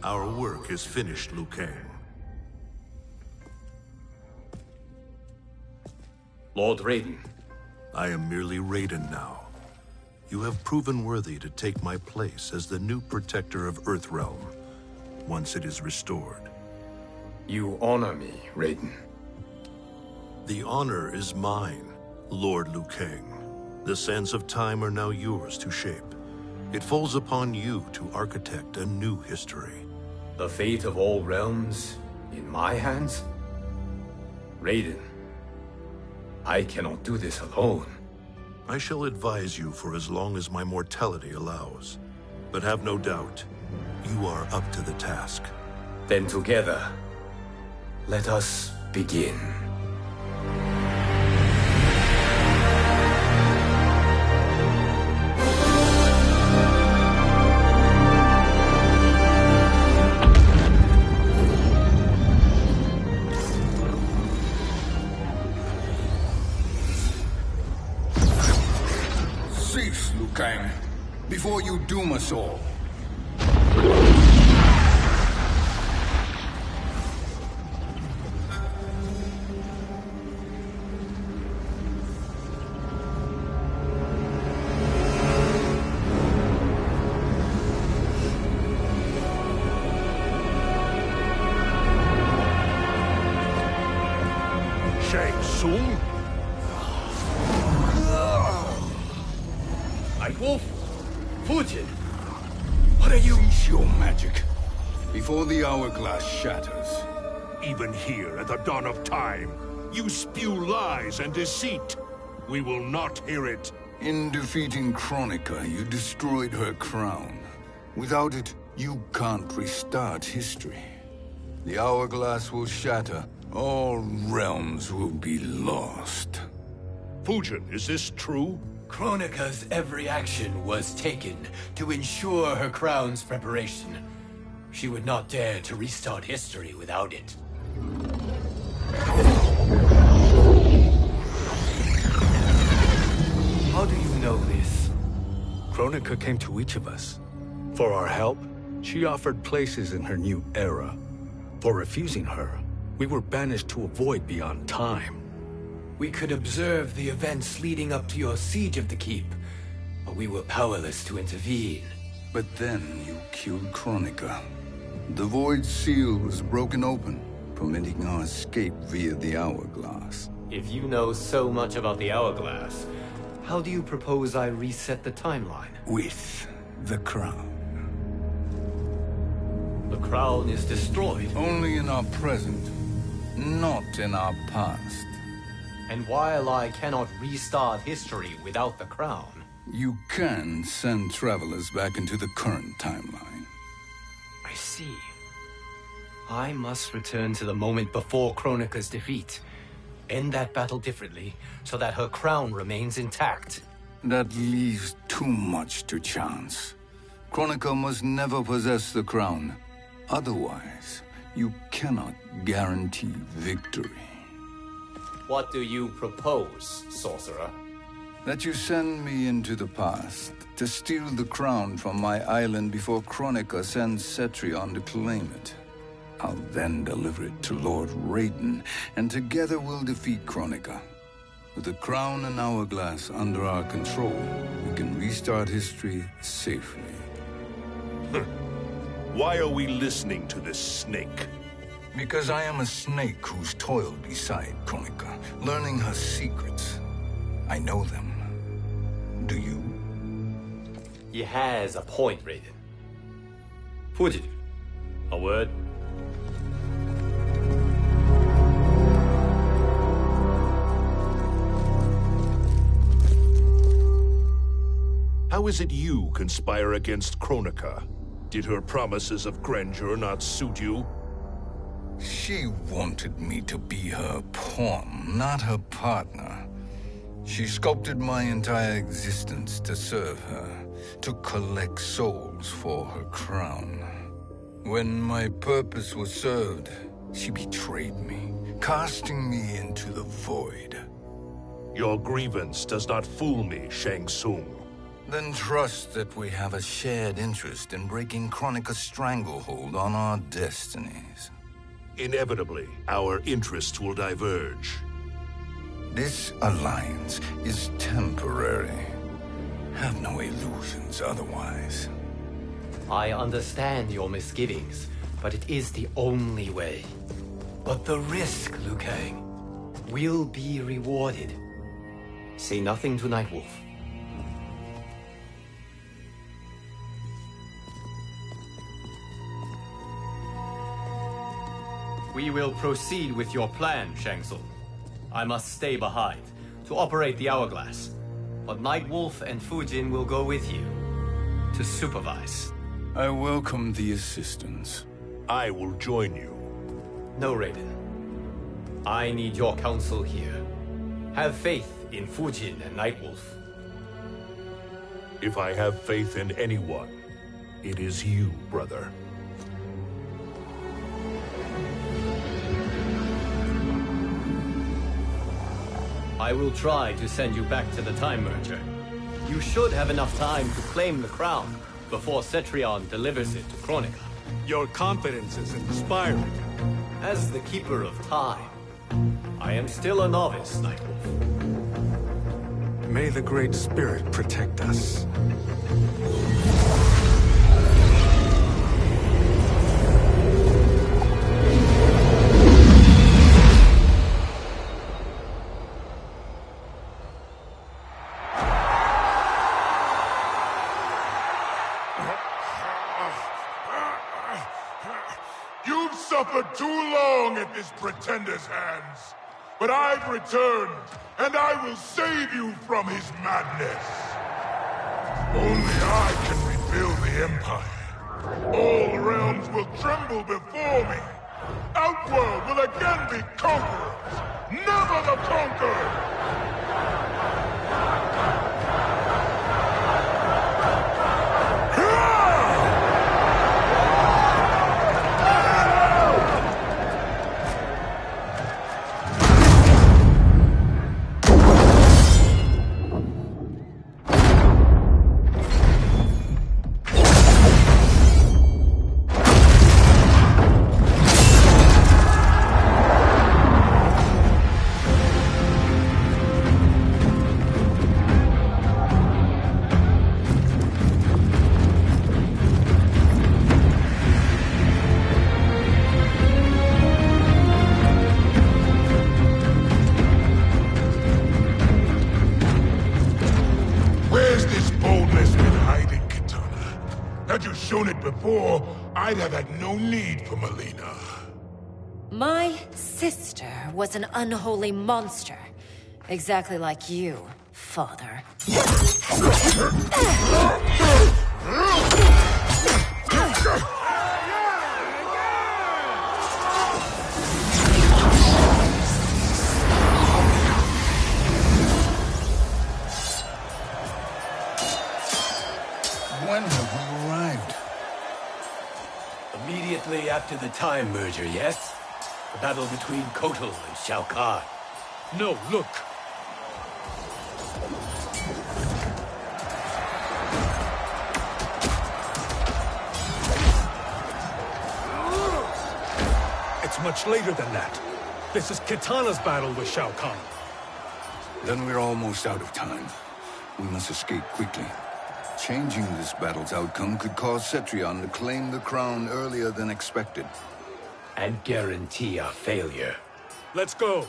Our work is finished, Liu Kang. Lord Raiden. I am merely Raiden now. You have proven worthy to take my place as the new protector of Earthrealm, once it is restored. You honor me, Raiden. The honor is mine, Lord Liu Kang. The sands of time are now yours to shape. It falls upon you to architect a new history. The fate of all realms in my hands? Raiden, I cannot do this alone. I shall advise you for as long as my mortality allows. But have no doubt, you are up to the task. Then together, let us begin. Cease, Liu Kang, before you doom us all. Shang Tsung? Wolf, Fujin, what are you? Cease your magic before the hourglass shatters. Even here at the dawn of time, you spew lies and deceit. We will not hear it. In defeating Kronika, you destroyed her crown. Without it, you can't restart history. The hourglass will shatter. All realms will be lost. Fujin, is this true? Kronika's every action was taken to ensure her crown's preparation. She would not dare to restart history without it. Kronika came to each of us. For our help, she offered places in her new era. For refusing her, we were banished to a void beyond time. We could observe the events leading up to your siege of the keep, but we were powerless to intervene. But then you killed Kronika. The Void Seal was broken open, permitting our escape via the Hourglass. If you know so much about the Hourglass, how do you propose I reset the timeline? With the crown. The crown is destroyed. Only in our present, not in our past. And while I cannot restart history without the crown... You can send travelers back into the current timeline. I see. I must return to the moment before Kronika's defeat. End that battle differently, so that her crown remains intact. That leaves too much to chance. Kronika must never possess the crown. Otherwise, you cannot guarantee victory. What do you propose, sorcerer? That you send me into the past to steal the crown from my island before Kronika sends Cetrion to claim it. I'll then deliver it to Lord Raiden, and together we'll defeat Kronika. With the crown and Hourglass under our control, we can restart history safely. Why are we listening to this snake? Because I am a snake who's toiled beside Kronika, learning her secrets. I know them. Do you? He has a point, Raiden. Fujin, a word? How is it you conspire against Kronika? Did her promises of grandeur not suit you? She wanted me to be her pawn, not her partner. She sculpted my entire existence to serve her, to collect souls for her crown. When my purpose was served, she betrayed me, casting me into the void. Your grievance does not fool me, Shang Tsung. Then trust that we have a shared interest in breaking Kronika's stranglehold on our destinies. Inevitably, our interests will diverge. This alliance is temporary. Have no illusions otherwise. I understand your misgivings, but it is the only way. But the risk, Liu Kang, will be rewarded. Say nothing to Nightwolf. We will proceed with your plan, Shang Tsung. I must stay behind to operate the Hourglass. But Nightwolf and Fujin will go with you to supervise. I welcome the assistance. I will join you. No, Raiden. I need your counsel here. Have faith in Fujin and Nightwolf. If I have faith in anyone, it is you, brother. I will try to send you back to the Time Merger. You should have enough time to claim the crown before Cetrion delivers it to Kronika. Your confidence is inspiring. As the Keeper of Time, I am still a novice, Nightwolf. May the Great Spirit protect us. You've suffered too long at this pretender's hands. But I've returned, and I will save you from his madness. Only I can rebuild the Empire. All realms will tremble before me. Outworld will again be conquerors, never the conquered! shown it before, I'd have had no need for Melina. My sister was an unholy monster. Exactly like you, father. When have we arrived? Immediately after the Time Merger, yes? The battle between Kotal and Shao Kahn. No, look. It's much later than that. This is Kitana's battle with Shao Kahn. Then we're almost out of time. We must escape quickly. Changing this battle's outcome could cause Cetrion to claim the crown earlier than expected. And guarantee our failure. Let's go.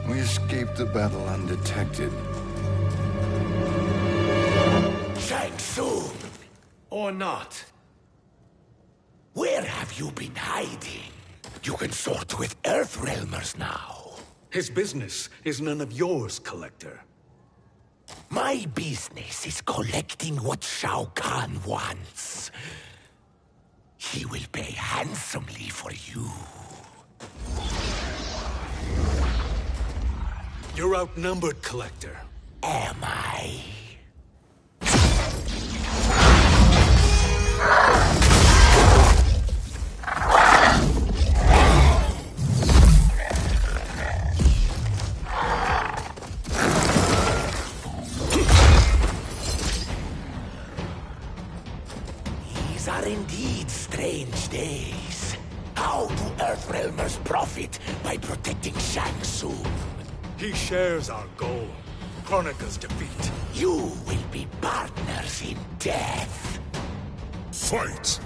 We escaped the battle undetected. Shang Tsung! Or not. Where have you been hiding? You can sort with Earthrealmers now. His business is none of yours, Collector. My business is collecting what Shao Kahn wants. He will pay handsomely for you. You're outnumbered, Collector. Am I? These are indeed strange days. How do Earthrealmers profit by protecting Shang Tsung? He shares our goal. Kronika's defeat. You will be partners in death. Fight!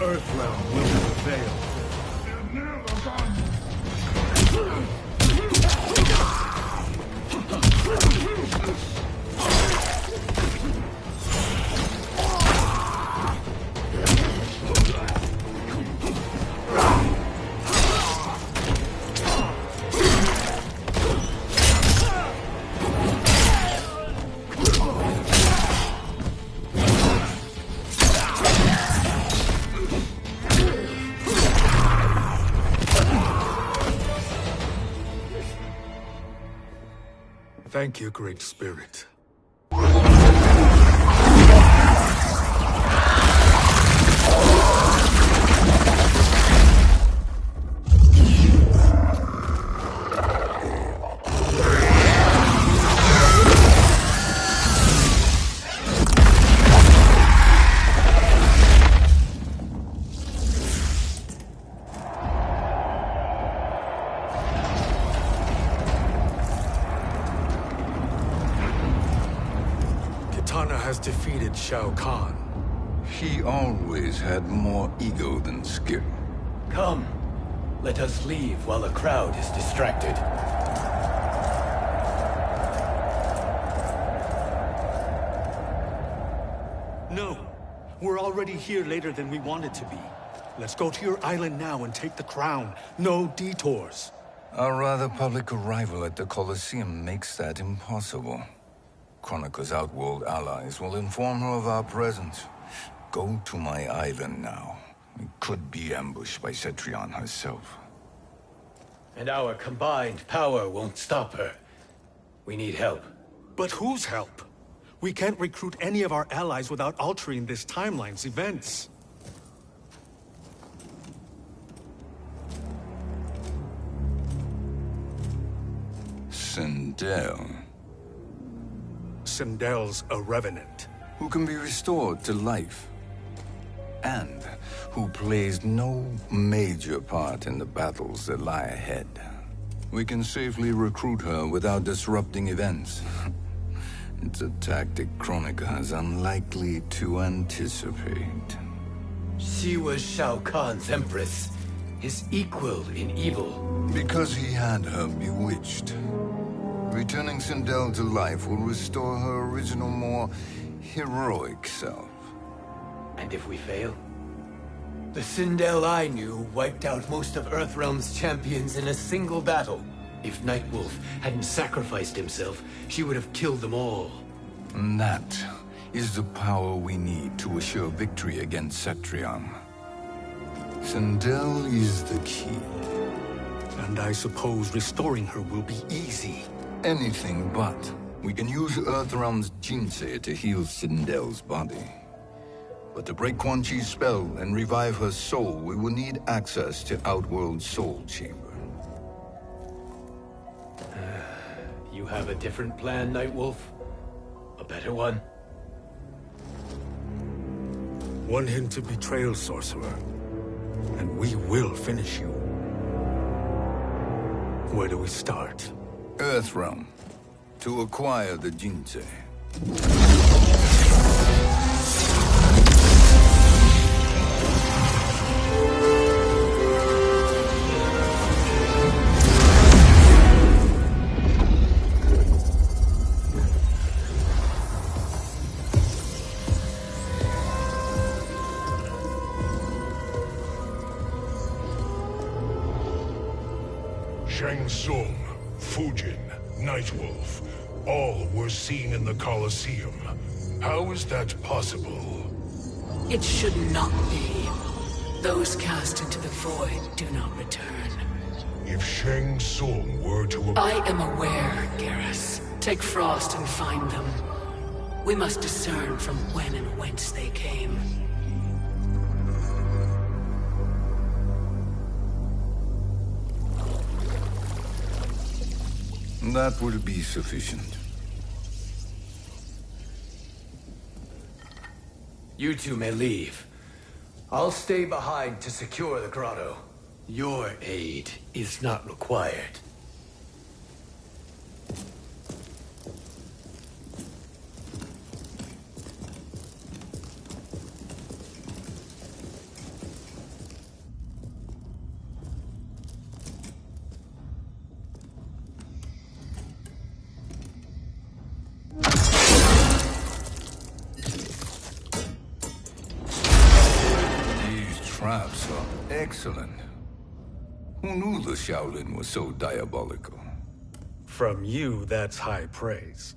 Earthrealm will prevail. Thank you, Great Spirit. Cortana has defeated Shao Kahn. He always had more ego than skill. Come, let us leave while the crowd is distracted. No, we're already here later than we wanted to be. Let's go to your island now and take the crown. No detours. Our rather public arrival at the Colosseum makes that impossible. Kronika's outworld allies will inform her of our presence. Go to my island now. We could be ambushed by Cetrion herself. And our combined power won't stop her. We need help. But whose help? We can't recruit any of our allies without altering this timeline's events. Sindel, Sindel's a revenant. who can be restored to life, and who plays no major part in the battles that lie ahead. We can safely recruit her without disrupting events. It's a tactic Kronika is unlikely to anticipate. She was Shao Kahn's empress, his equal in evil. Because he had her bewitched. Returning Sindel to life will restore her original, more heroic self. And if we fail? The Sindel I knew wiped out most of Earthrealm's champions in a single battle. If Nightwolf hadn't sacrificed himself, she would have killed them all. And that is the power we need to assure victory against Cetrion. Sindel is the key. And I suppose restoring her will be easy. Anything but. We can use Earthrealm's Jinsei to heal Sindel's body. But to break Quan Chi's spell and revive her soul, we will need access to Outworld's Soul Chamber. You have a different plan, Nightwolf? A better one? One hint of betrayal, sorcerer, and we will finish you. Where do we start? Earthrealm. To acquire the Jinsei. Shang Tsung, Fujin, Nightwolf, all were seen in the Colosseum. How is that possible? It should not be. Those cast into the void do not return. If Shang Tsung were to... I am aware, Garrus. Take Frost and find them. We must discern from when and whence they came. That will be sufficient. You two may leave. I'll stay behind to secure the grotto. Your aid is not required. Traps are excellent. Who knew the Shaolin was so diabolical? From you, that's high praise.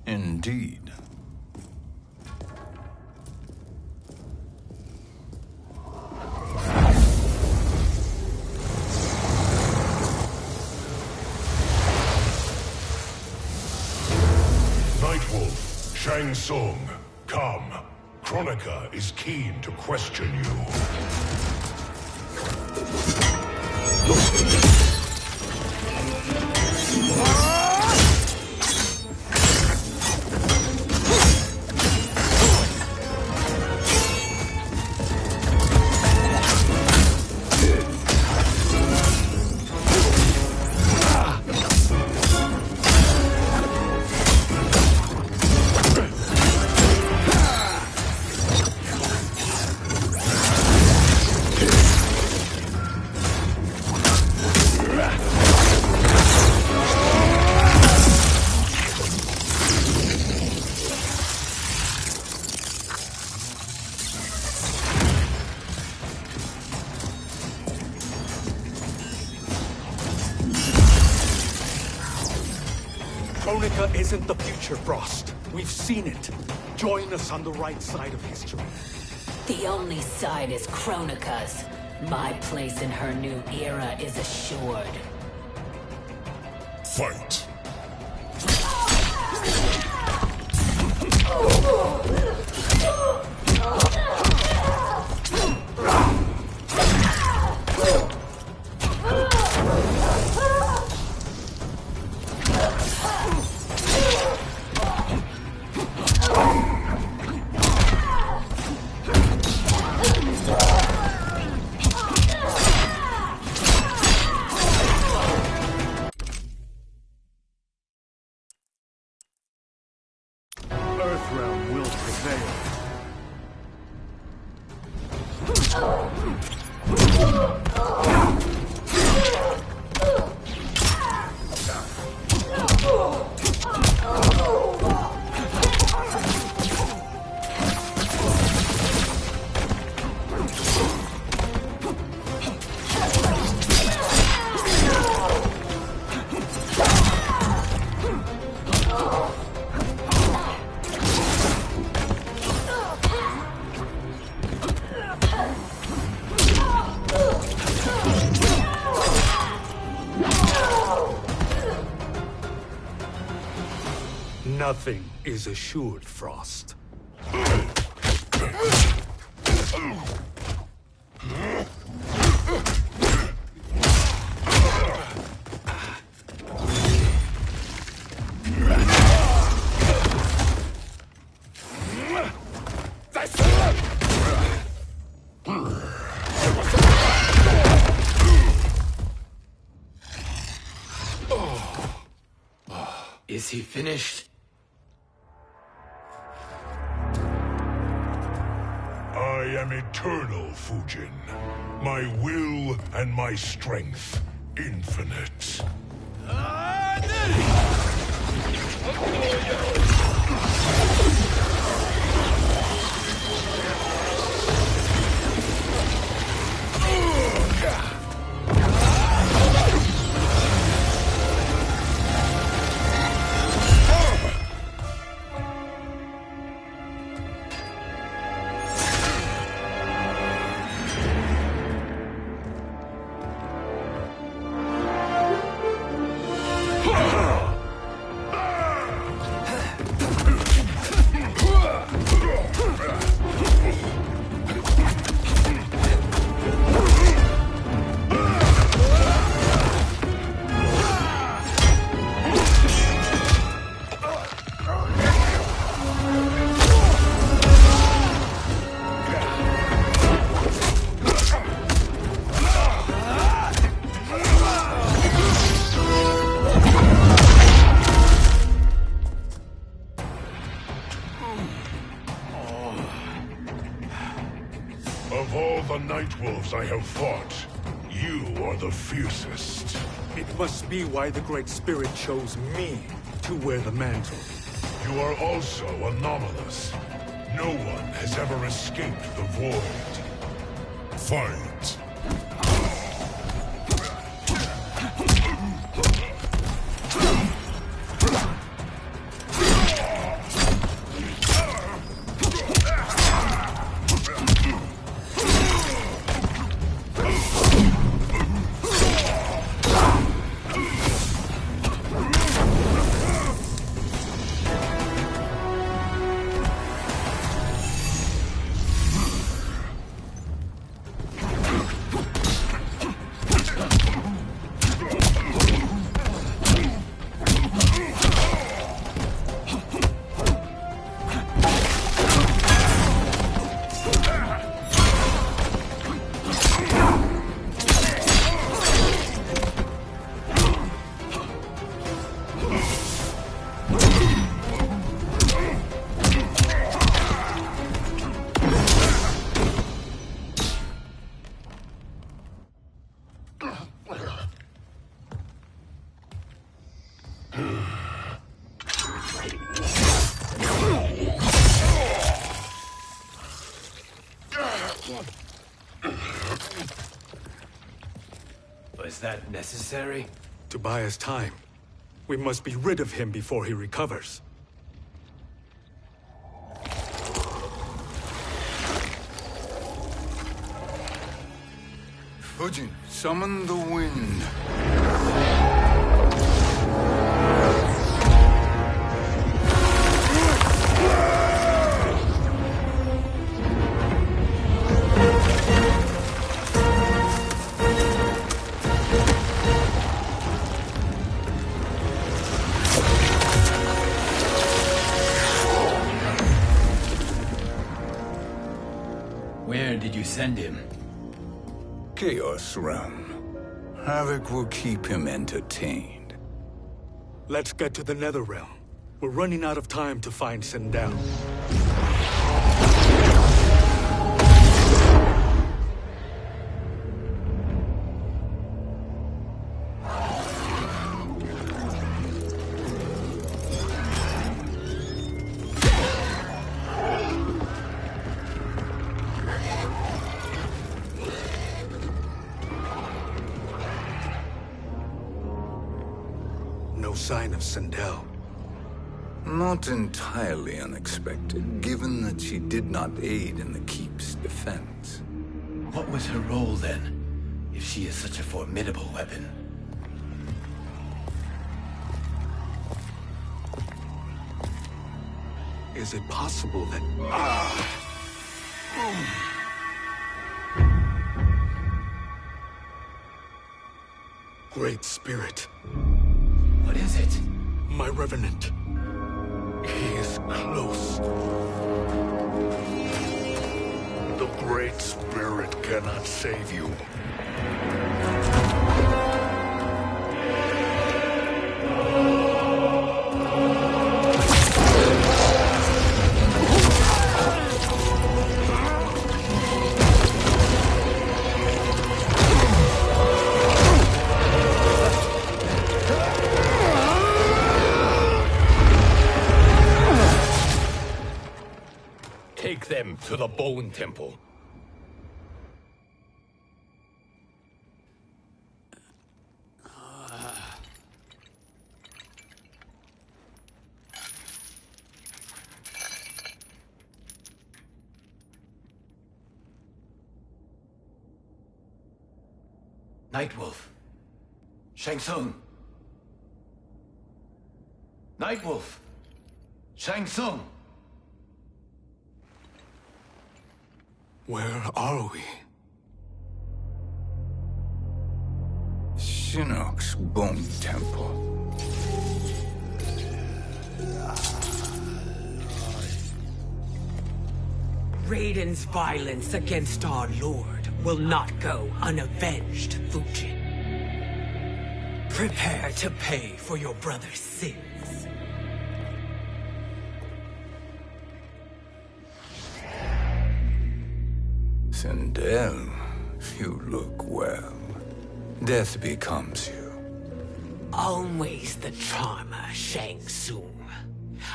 Indeed. Nightwolf, Shang Tsung, come. Kronika is keen to question you. Kronika isn't the future, Frost. We've seen it. Join us on the right side of history. The only side is Kronika's. My place in her new era is assured. Fight! Earthrealm will prevail. Nothing is assured, Frost. Is he finished? I am eternal, Fujin. My will and my strength, infinite. Of all the Nightwolves I have fought, you are the fiercest. It must be why the Great Spirit chose me to wear the mantle. You are also anomalous. No one has ever escaped the void. Fight! Was that necessary? To buy us time. We must be rid of him before he recovers. Fujin, summon the wind. Where did you send him? Chaos Realm. Havoc will keep him entertained. Let's get to the Netherrealm. We're running out of time to find Sindel. No sign of Sindel. Not entirely unexpected, given that she did not aid in the Keep's defense. What was her role then, if she is such a formidable weapon? Is it possible that... Great Spirit. What is it? My Revenant. He is close. The Great Spirit cannot save you. Take them to the Bone Temple. Nightwolf. Shang Tsung. Nightwolf. Shang Tsung. Where are we? Shinnok's Bone Temple. Raiden's violence against our Lord will not go unavenged, Fujin. Prepare to pay for your brother's sins. Sindel, you look well. Death becomes you. Always the charmer, Shang Tsung.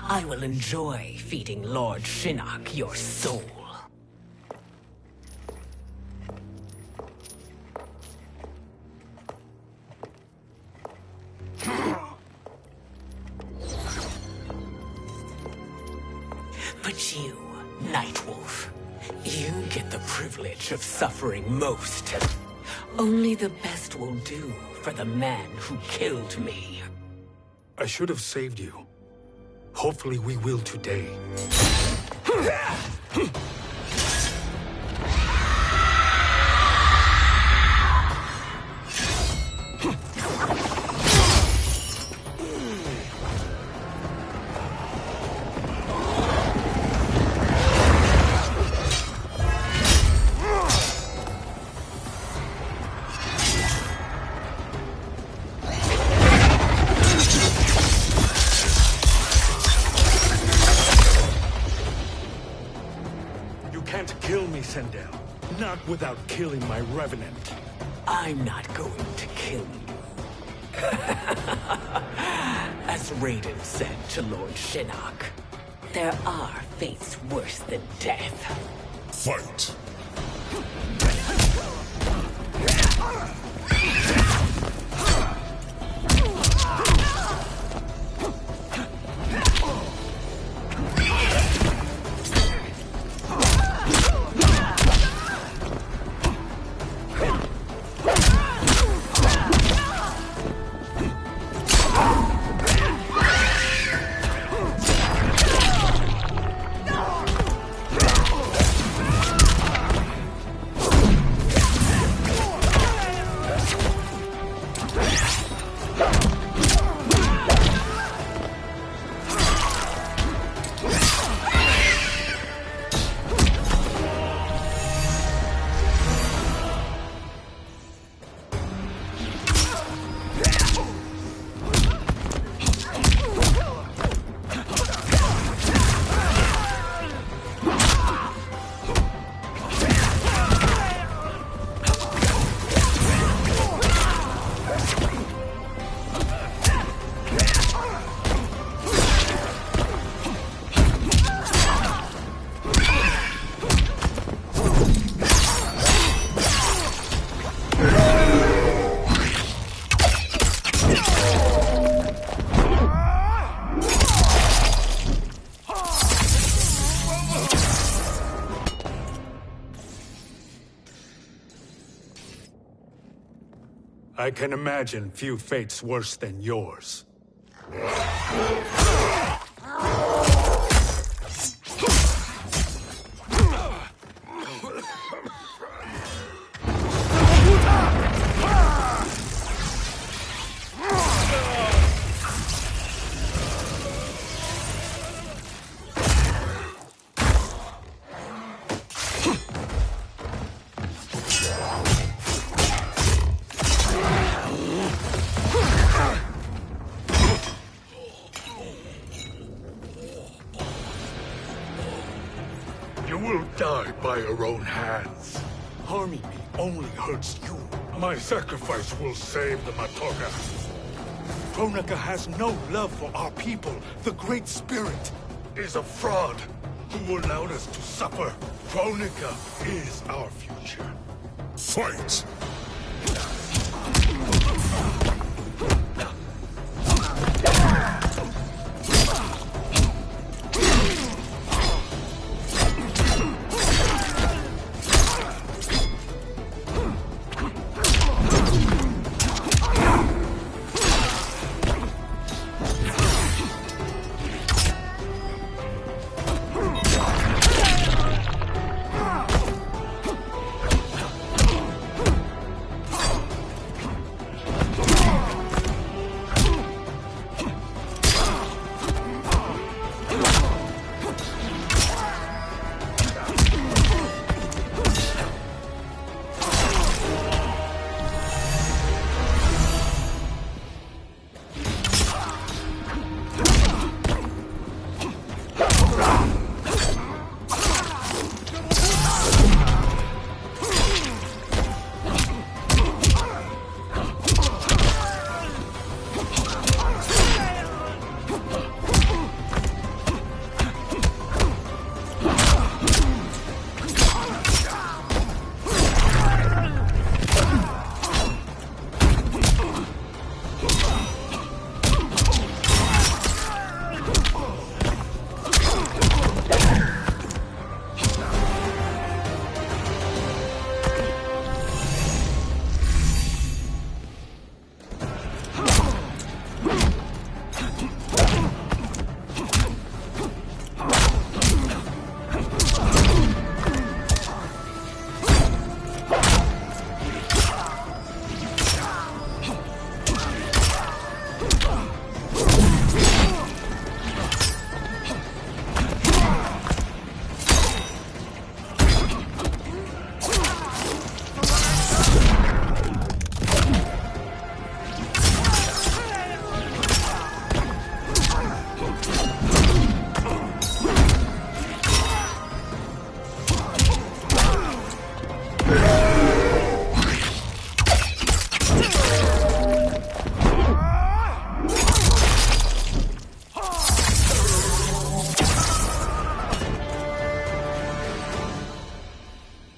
I will enjoy feeding Lord Shinnok your soul. But you, Nightwolf, you get the privilege of suffering most. Only the best will do for the man who killed me. I should have saved you. Hopefully we will today. Sindel. Not without killing my Revenant. I'm not going to kill you. As Raiden said to Lord Shinnok, there are fates worse than death. Fight! I can imagine few fates worse than yours. You will die by your own hands. Harming me only hurts you. My sacrifice will save the Matoga. Kronika has no love for our people. The Great Spirit Is a fraud who allowed us to suffer. Kronika is our future. Fight!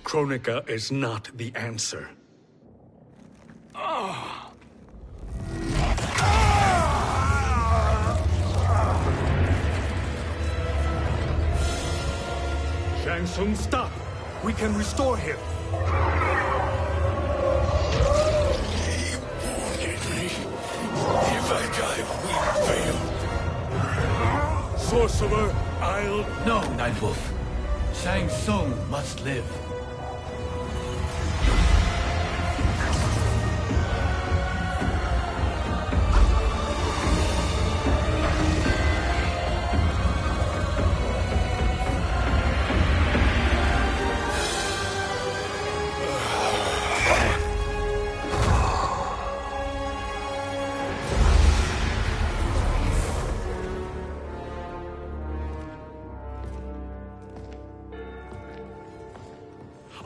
Kronika is not the answer. Shang Tsung, stop! We can restore him. If I die, we fail. Sorcerer, I'll... No, Nightwolf. Shang Tsung must live.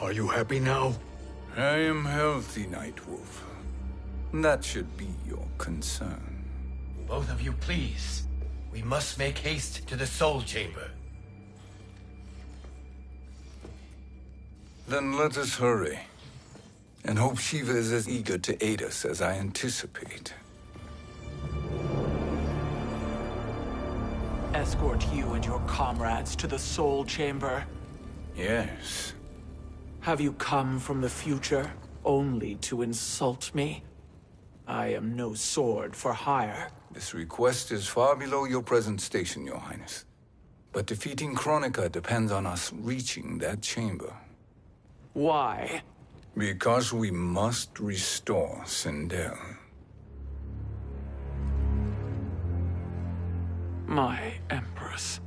Are you happy now? I am healthy, Nightwolf. That should be your concern. Both of you, please. We must make haste to the Soul Chamber. Then let us hurry. And hope Shiva is as eager to aid us as I anticipate. Escort you and your comrades to the Soul Chamber. Yes. Have you come from the future only to insult me? I am no sword for hire. This request is far below your present station, Your Highness. But defeating Kronika depends on us reaching that chamber. Why? Because we must restore Sindel. My Empress.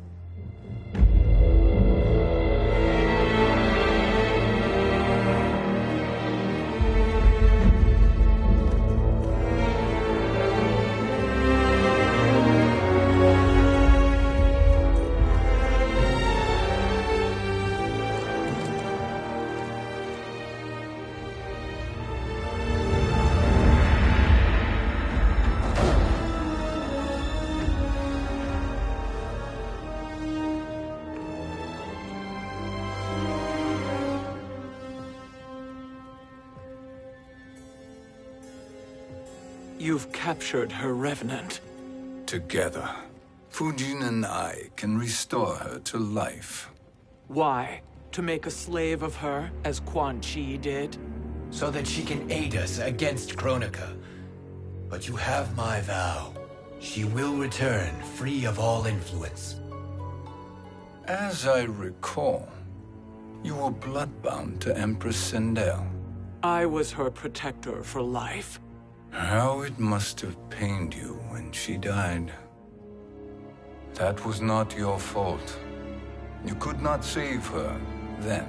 You've captured her revenant. Together, Fujin and I can restore her to life. Why? To make a slave of her, as Quan Chi did? So that she can aid us against Kronika. But you have my vow. She will return free of all influence. As I recall, you were bloodbound to Empress Sindel. I was her protector for life. How it must have pained you when she died. That was not your fault. You could not save her then.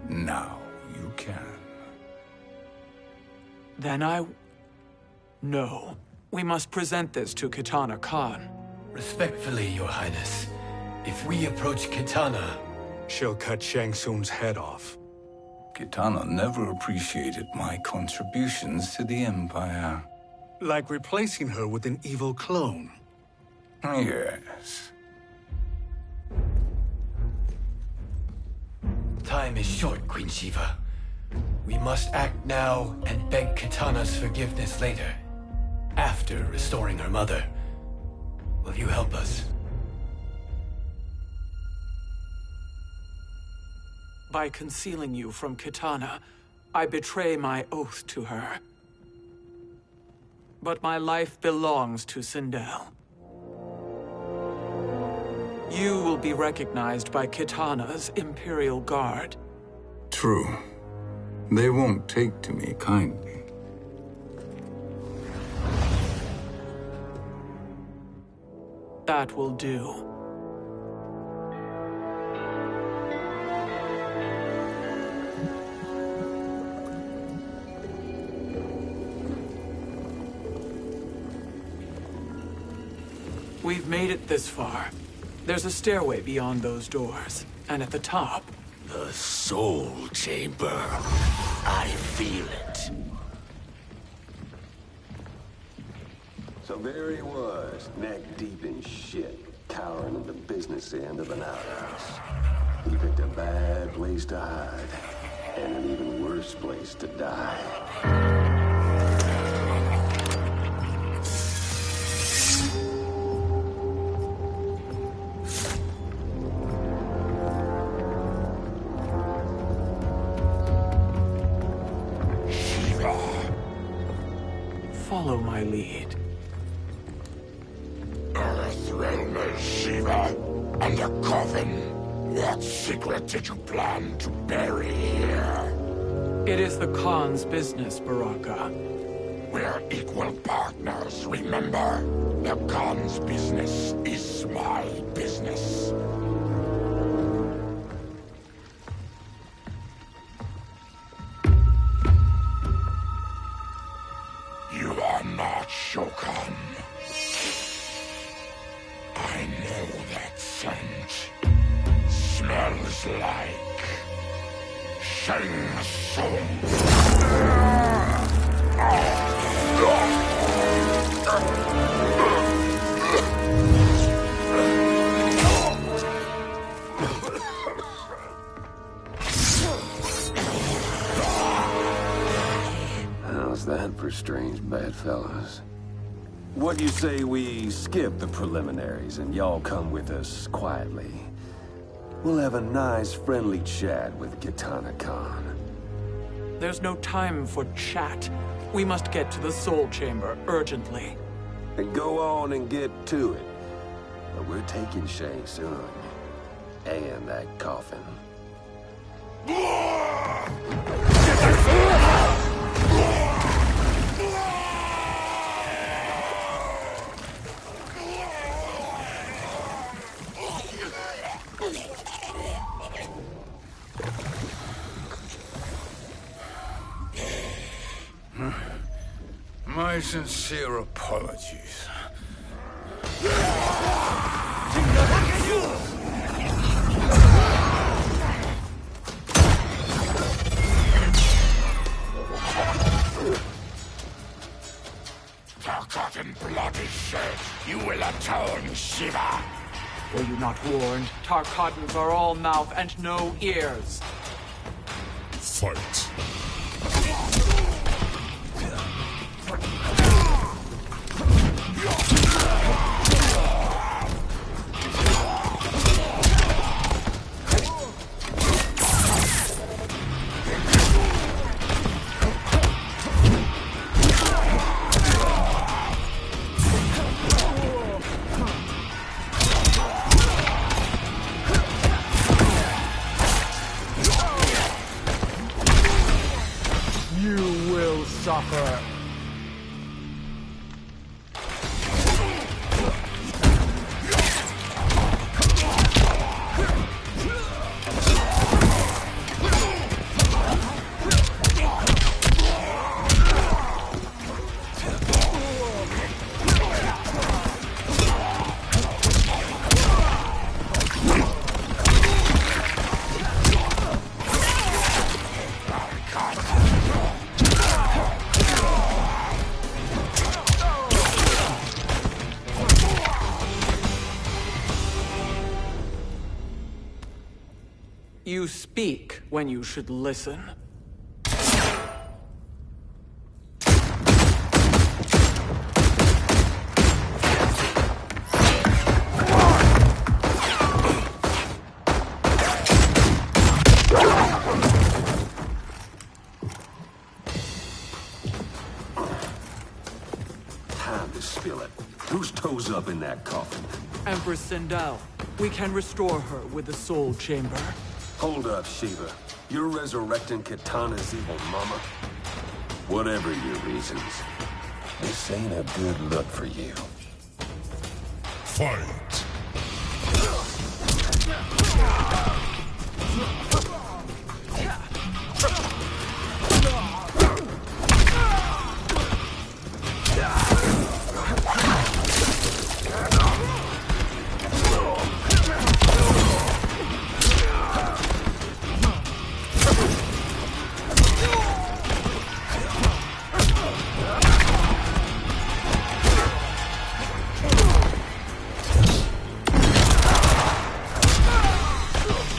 Now you can. Then No. We must present this to Kitana Khan. Respectfully, Your Highness, if we approach Kitana, she'll cut Shang Tsung's head off. Kitana never appreciated my contributions to the Empire. Like replacing her with an evil clone. Yes. Time is short, Queen Shiva. We must act now and beg Kitana's forgiveness later. After restoring her mother. Will you help us? By concealing you from Kitana, I betray my oath to her. But my life belongs to Sindel. You will be recognized by Kitana's Imperial Guard. True. They won't take to me kindly. That will do. We've made it this far. There's a stairway beyond those doors, and at the top... The Soul Chamber. I feel it. So there he was, neck deep in shit, cowering at the business end of an outhouse. He picked a bad place to hide, and an even worse place to die. Follow my lead. Earthrealmer Shiva, and a coven. What secret did you plan to bury here? It is the Khan's business, Baraka. We're equal partners, remember? The Khan's business is my business. You are not Shokan. I know that scent. Smells like Shang Tsung. How's that for strange bedfellows? What do you say we skip the preliminaries and y'all come with us quietly? We'll have a nice, friendly chat with Kitana Khan. There's no time for chat. We must get to the Soul Chamber urgently. And go on and get to it. But we're taking Shang Tsung. And that coffin. My sincere apologies. Forgotten bloody shit, you will atone, Shiva! Were you not warned? Tarkatans are all mouth and no ears. Fight. Suffer. You speak when you should listen. Time to spill it. Whose toes up in that coffin? Empress Sindel. We can restore her with the Soul Chamber. Hold up, Shiva. You're resurrecting Kitana's evil mama? Whatever your reasons, this ain't a good look for you. Fight.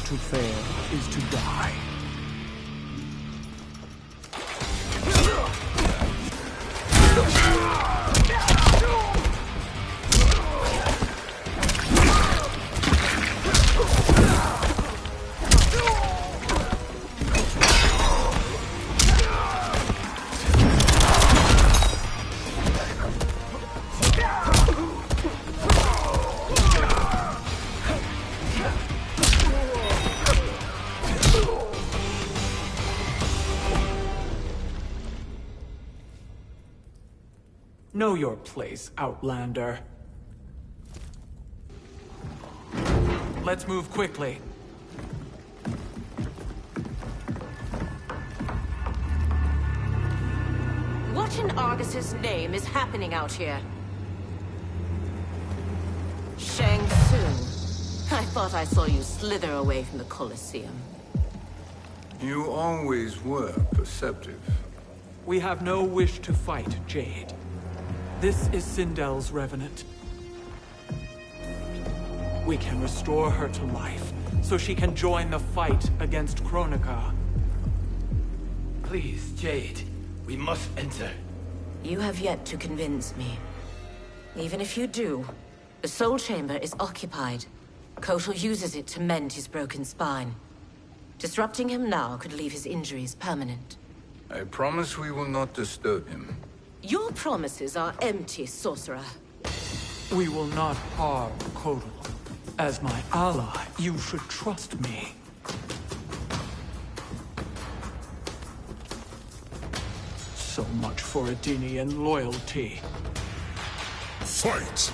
To fail is to die. Know your place, Outlander. Let's move quickly. What in Argus's name is happening out here? Shang Tsung. I thought I saw you slither away from the Colosseum. You always were perceptive. We have no wish to fight, Jade. This is Sindel's Revenant. We can restore her to life, so she can join the fight against Kronika. Please, Jade. We must enter. You have yet to convince me. Even if you do, the Soul Chamber is occupied. Kotal uses it to mend his broken spine. Disrupting him now could leave his injuries permanent. I promise we will not disturb him. Your promises are empty, sorcerer. We will not harm Kotal. As my ally, you should trust me. So much for Adenian loyalty. Fight!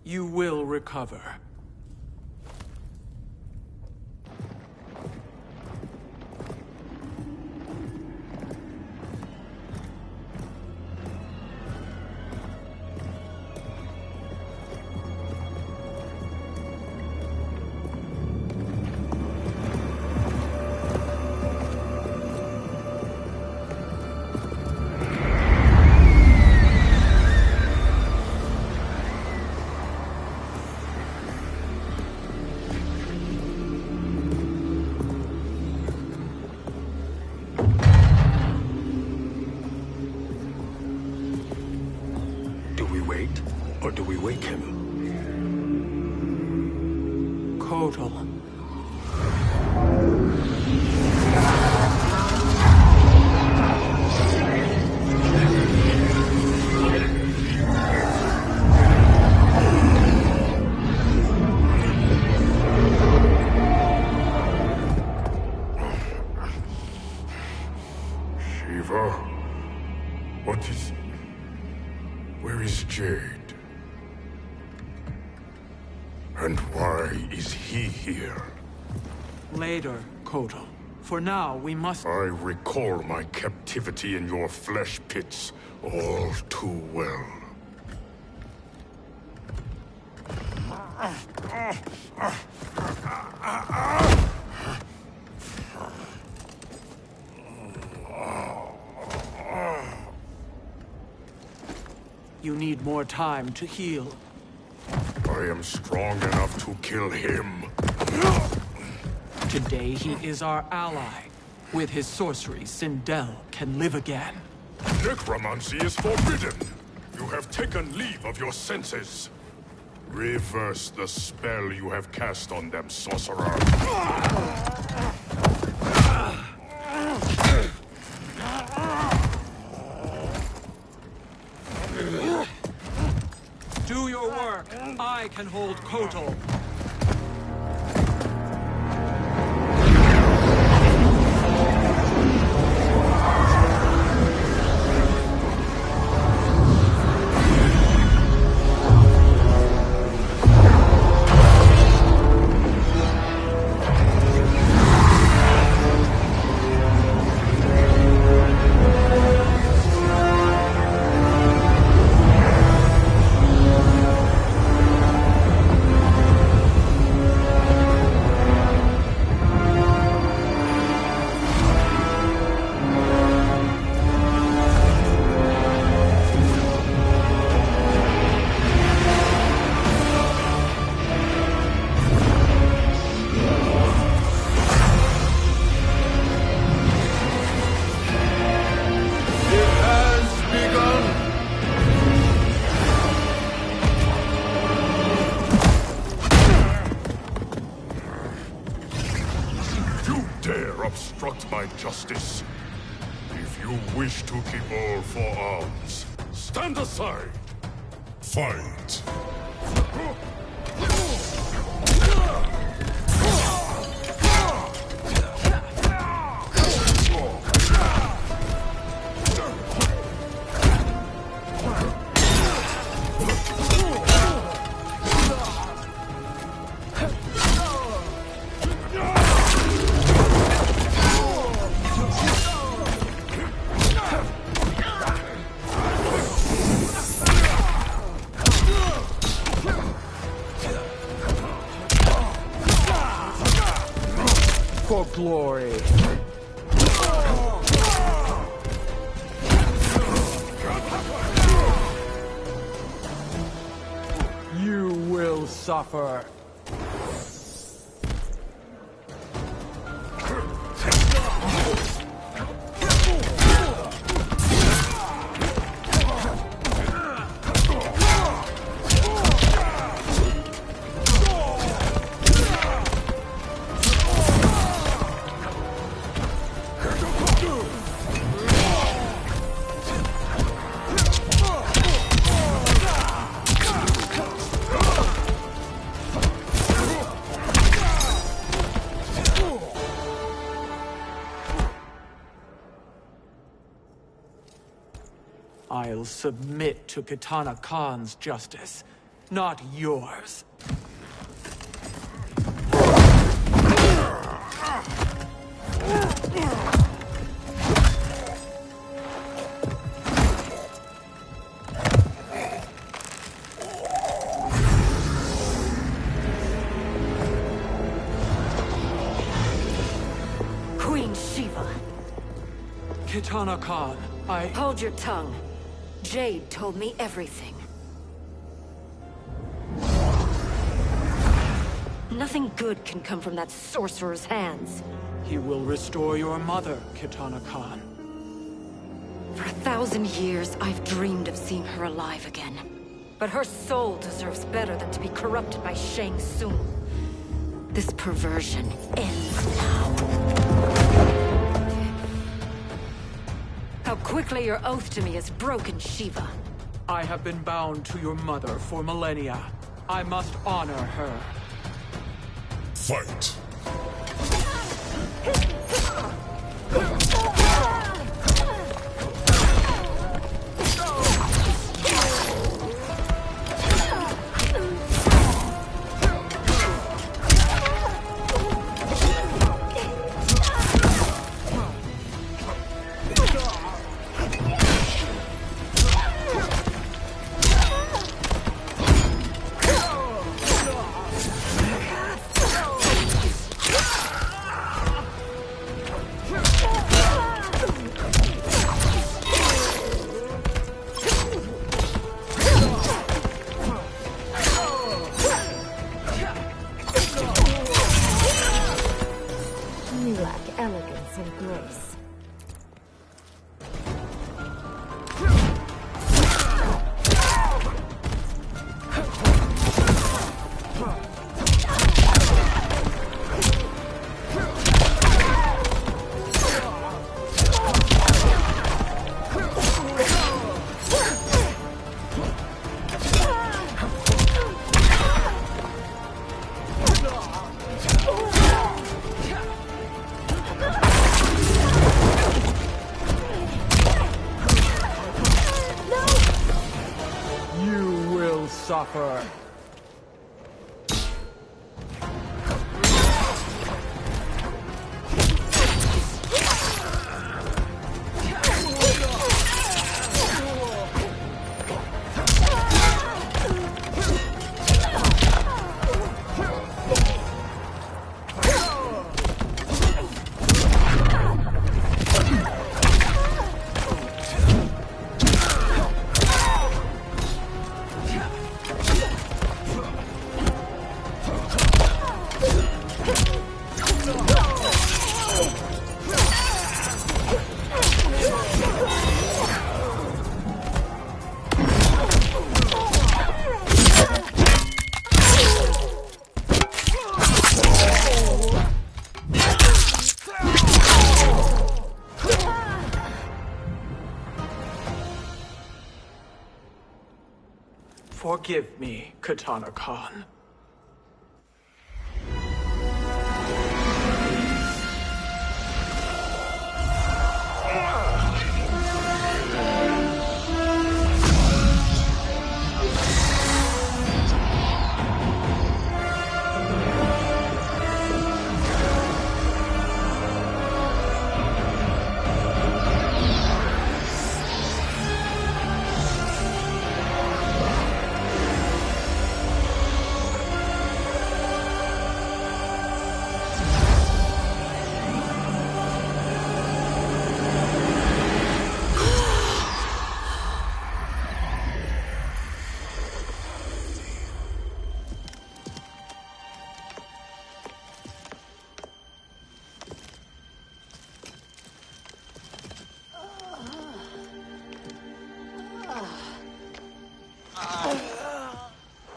You will recover. Or do we wake him? Kotal. Shiva, what is... Where is Jade? And why is he here? Later, Kotal. For now, we must... I recall my captivity in your flesh pits all too well. You need more time to heal. I am strong enough to kill him. Today he is our ally. With his sorcery, Sindel can live again. Necromancy is forbidden. You have taken leave of your senses. Reverse the spell you have cast on them, sorcerer. Do your work. I can hold Kotal. my justice. If you wish to keep all four arms, stand aside. Fight. For glory. You will suffer. I'll submit to Kitana Khan's justice, not yours. Queen Shiva. Kitana Khan, Hold your tongue. Jade told me everything. Nothing good can come from that sorcerer's hands. he will restore your mother, Kitana Khan. For 1,000 years, I've dreamed of seeing her alive again. But her soul deserves better than to be corrupted by Shang Tsung. This perversion ends now. How quickly your oath to me is broken, Shiva. I have been bound to your mother for millennia. I must honor her. Fight! You lack elegance and grace. You will suffer. Forgive me, Katana Khan.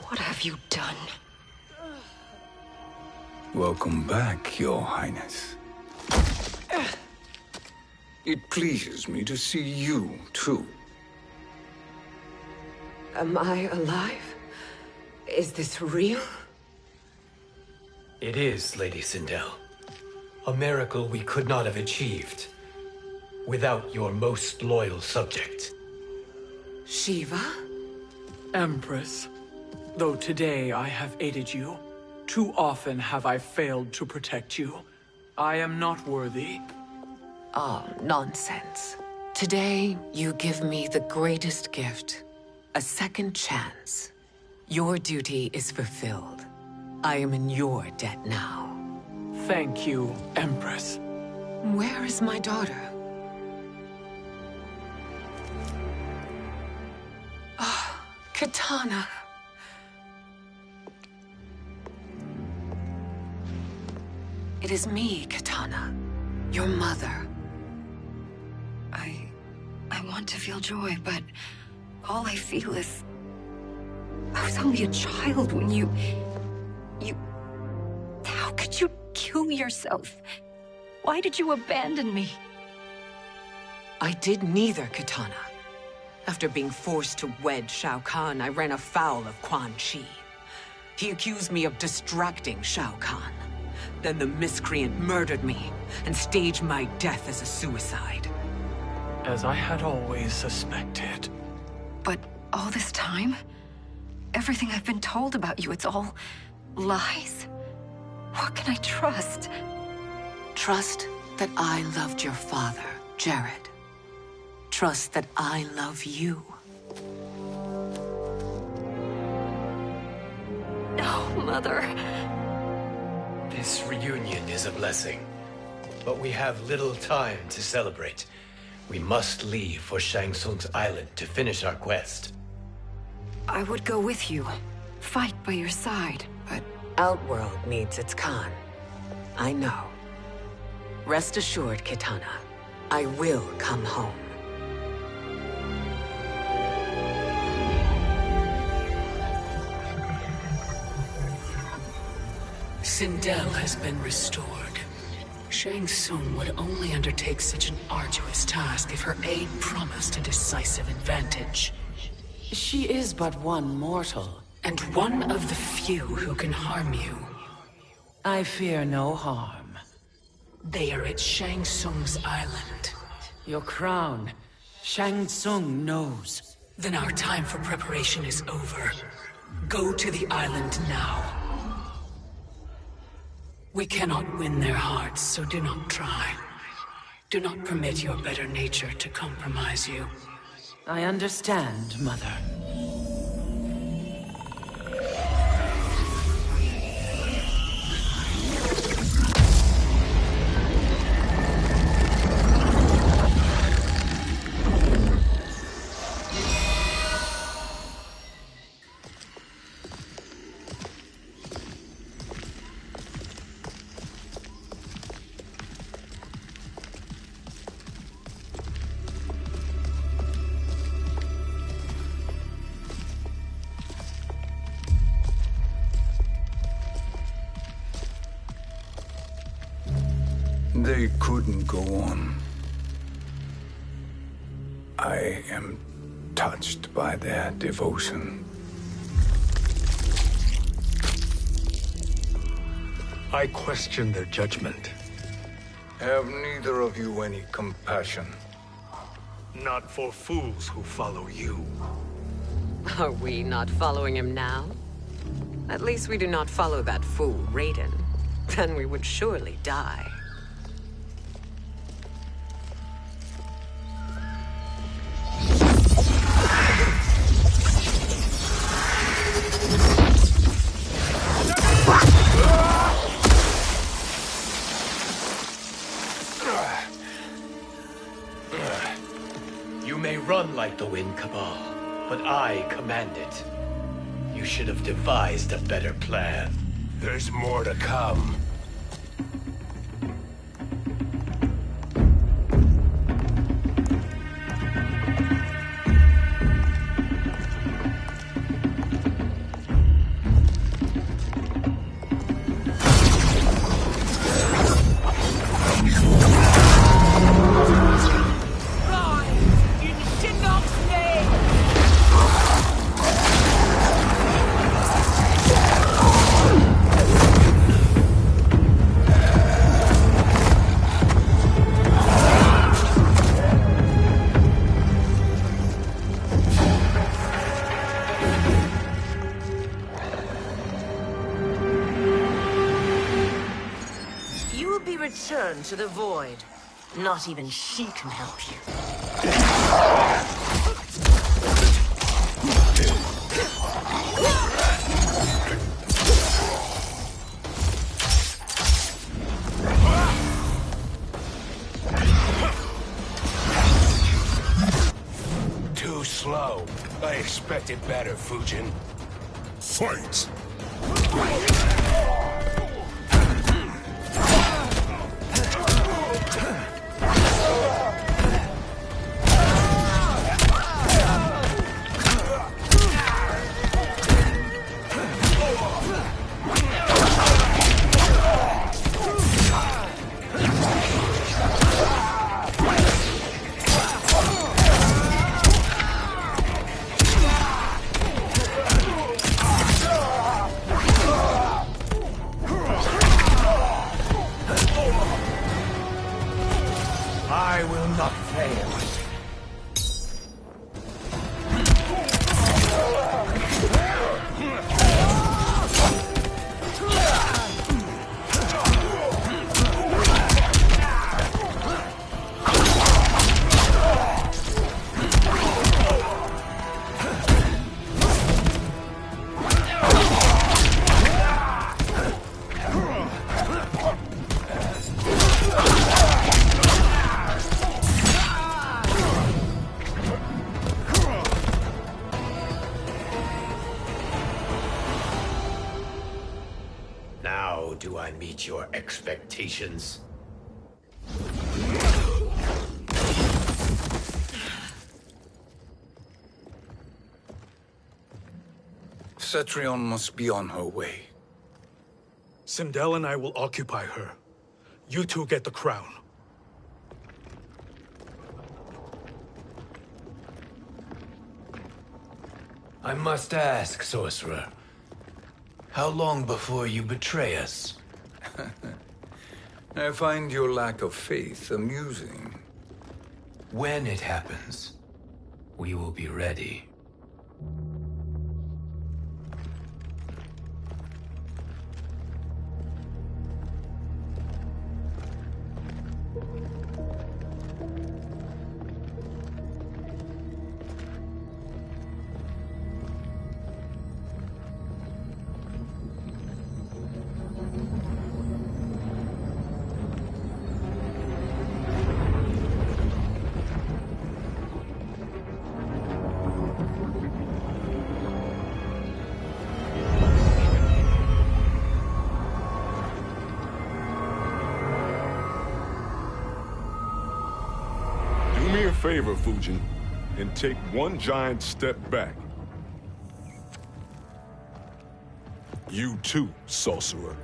What have you done? Welcome back, Your Highness. It pleases me to see you, too. Am I alive? Is this real? It is, Lady Sindel. A miracle we could not have achieved without your most loyal subject. Shiva? Empress, though today I have aided you, too often have I failed to protect you. I am not worthy. Oh, nonsense. Today, you give me the greatest gift. A second chance. Your duty is fulfilled. I am in your debt now. Thank you, Empress. Where is my daughter? Ah, Katana. It is me, Katana. Your mother. I want to feel joy, but all I feel is... I was only a child when you... How could you kill yourself? Why did you abandon me? I did neither, Katana. After being forced to wed Shao Kahn, I ran afoul of Quan Chi. He accused me of distracting Shao Kahn. Then the miscreant murdered me and staged my death as a suicide. As I had always suspected. But all this time? Everything I've been told about you, it's all lies? What can I trust? Trust that I loved your father, Jared. Trust that I love you. No, Mother. This reunion is a blessing, but we have little time to celebrate. We must leave for Shang Tsung's island to finish our quest. I would go with you. Fight by your side. But Outworld needs its Khan. I know. Rest assured, Kitana. I will come home. Sindel has been restored. Shang Tsung would only undertake such an arduous task if her aid promised a decisive advantage. She is but one mortal. And one of the few who can harm you. I fear no harm. They are at Shang Tsung's island. Your crown. Shang Tsung knows. Then our time for preparation is over. Go to the island now. We cannot win their hearts, so do not try. Do not permit your better nature to compromise you. I understand, Mother. They couldn't go on. I am touched by their devotion. I question their judgment. Have neither of you any compassion? Not for fools who follow you. Are we not following him now? At least we do not follow that fool, Raiden. Then we would surely die. You may run like the wind, Cabal, but I command it. You should have devised a better plan. There's more to come. Return to the void. Not even she can help you. Too slow. I expected better, Fujin. Fight! I will not fail. Now do I meet your expectations? Cetrion must be on her way. Sindel and I will occupy her. You two get the crown. I must ask, sorcerer. How long before you betray us? I find your lack of faith amusing. When it happens, we will be ready. Favor, Fujin, and take one giant step back. You too, sorcerer.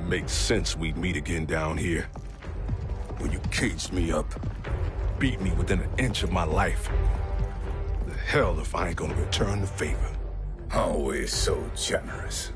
Makes sense we'd meet again down here. When you caged me up, beat me within an inch of my life. The hell if I ain't gonna return the favor. Always so generous.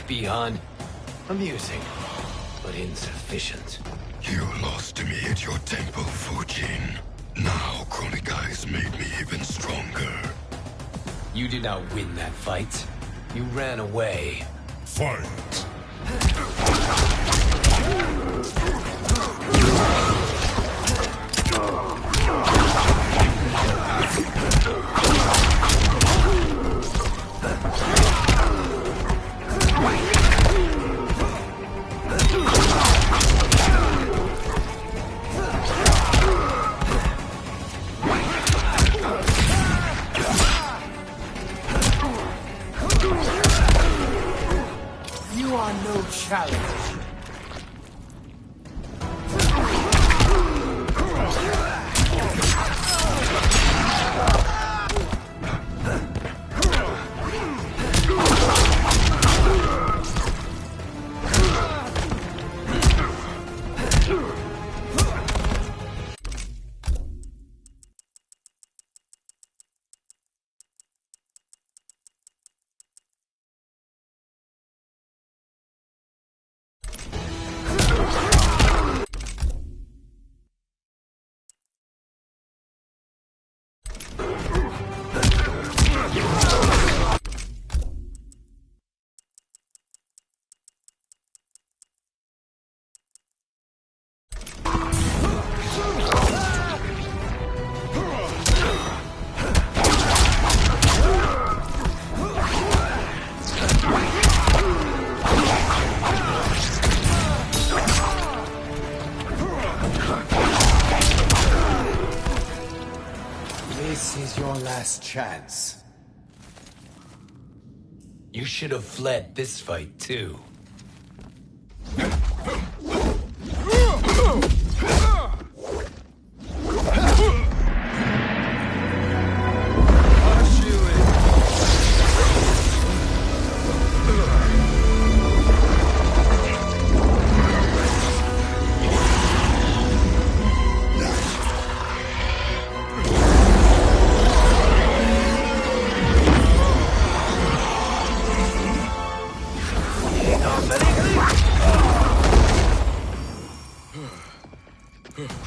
Beyond amusing, but insufficient. You lost to me at your temple, Fujin. Now Kronika has made me even stronger. You did not win that fight. You ran away. Fight! You are no challenge. This is your last chance. You should have fled this fight, too.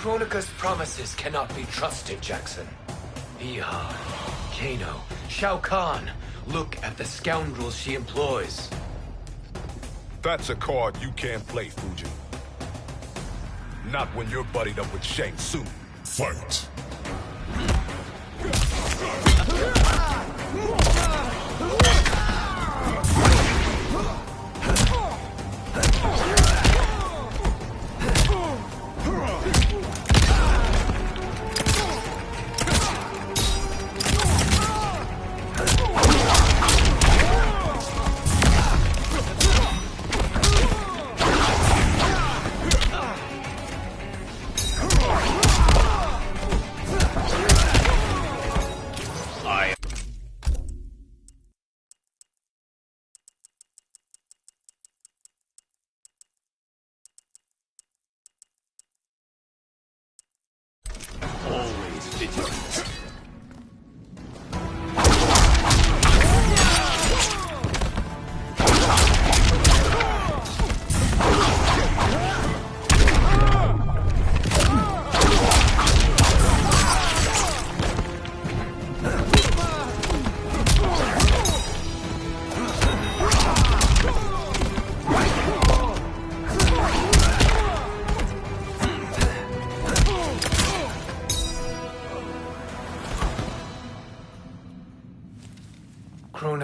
Kronika's promises cannot be trusted, Jackson. Ihan, Kano, Shao Kahn. Look at the scoundrels she employs. That's a card you can't play, Fujin. Not when you're buddied up with Shang Tsung. Fight!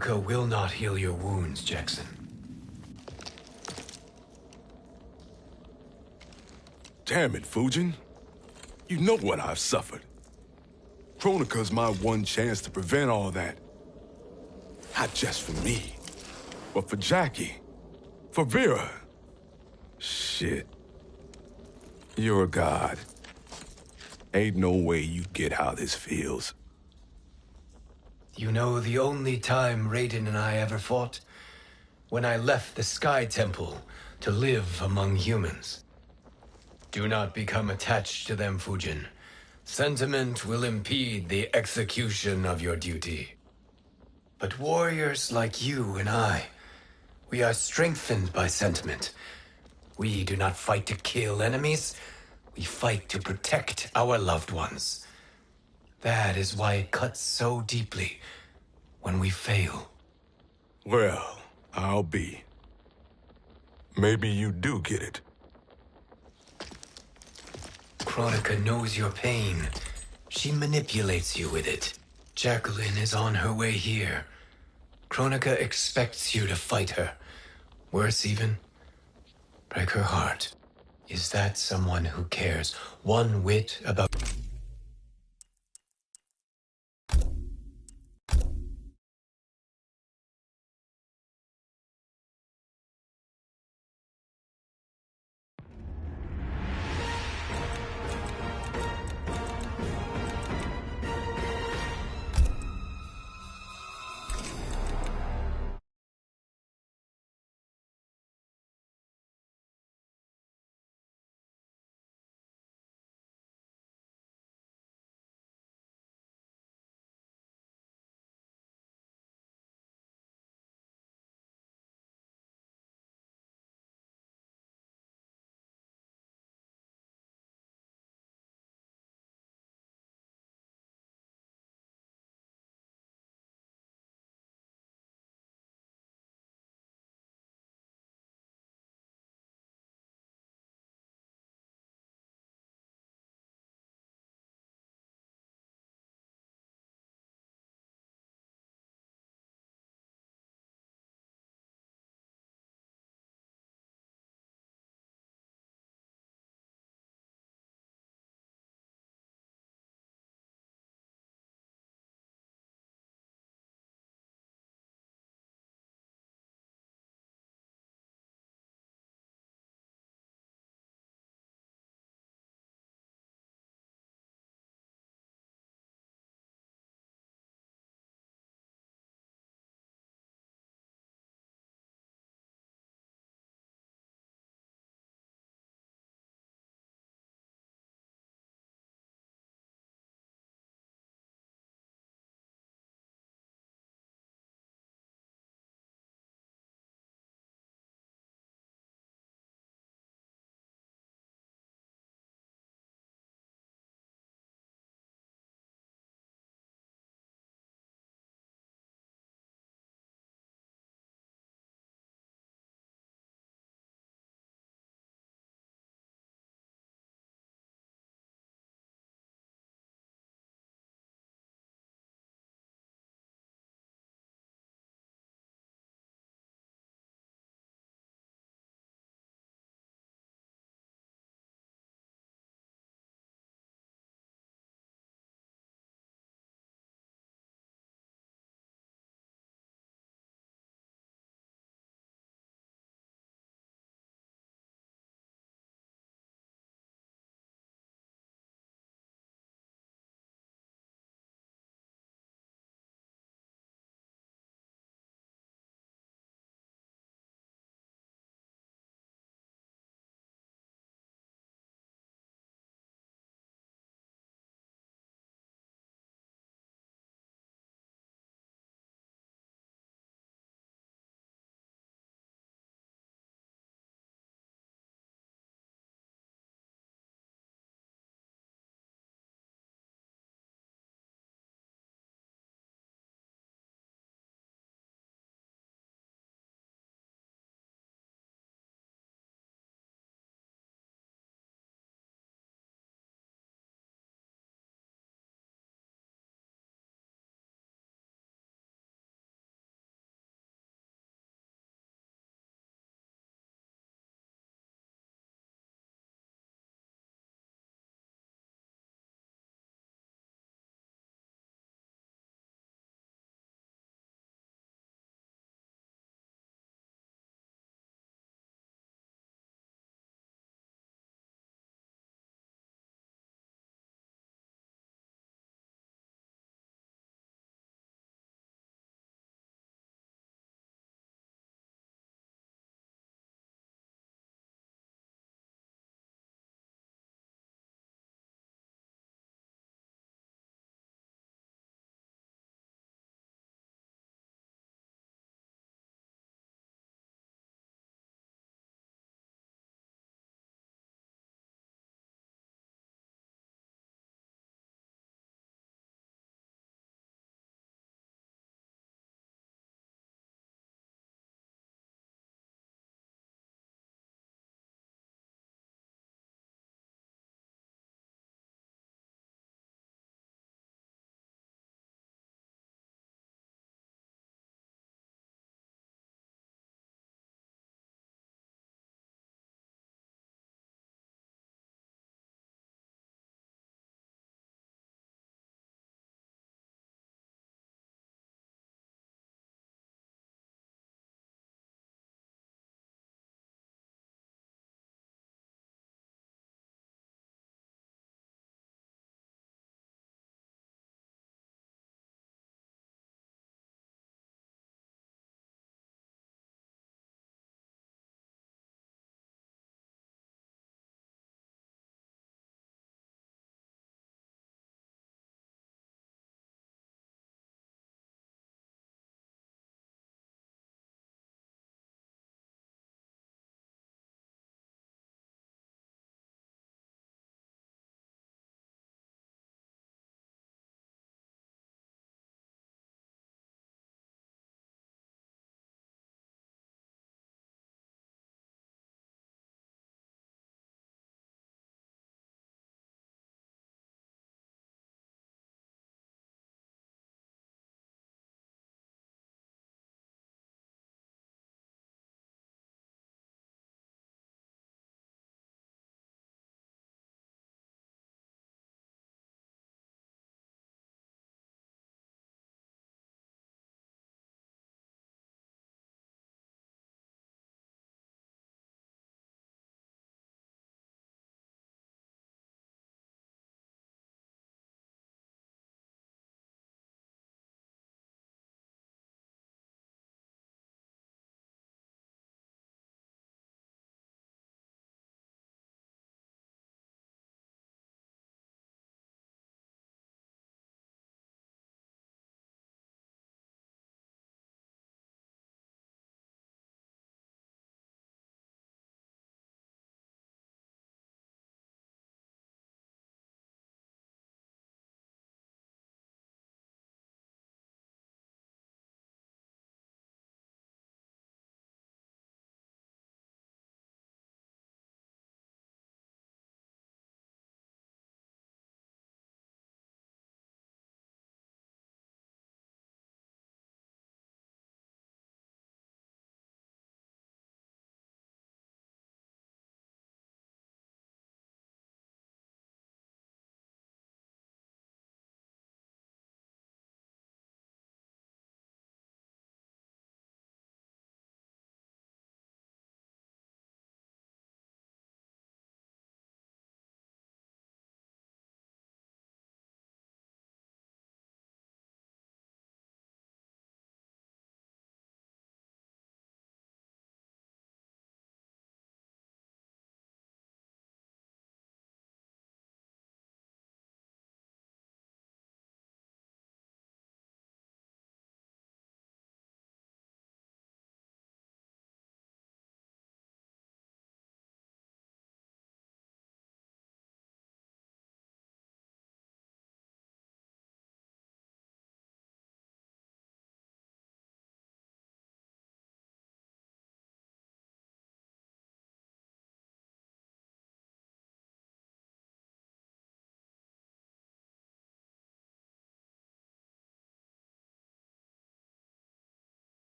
Kronika will not heal your wounds, Jackson. Damn it, Fujin. You know what I've suffered. Kronika's my one chance to prevent all that. Not just for me, but for Jackie, for Vera. Shit. You're a god. Ain't no way you get how this feels. You know the only time Raiden and I ever fought? When I left the Sky Temple to live among humans. Do not become attached to them, Fujin. Sentiment will impede the execution of your duty. But warriors like you and I, we are strengthened by sentiment. We do not fight to kill enemies. We fight to protect our loved ones. That is why it cuts so deeply when we fail. Well, I'll be. Maybe you do get it. Kronika knows your pain. She manipulates you with it. Jacqueline is on her way here. Kronika expects you to fight her. Worse even, break her heart. Is that someone who cares one whit about...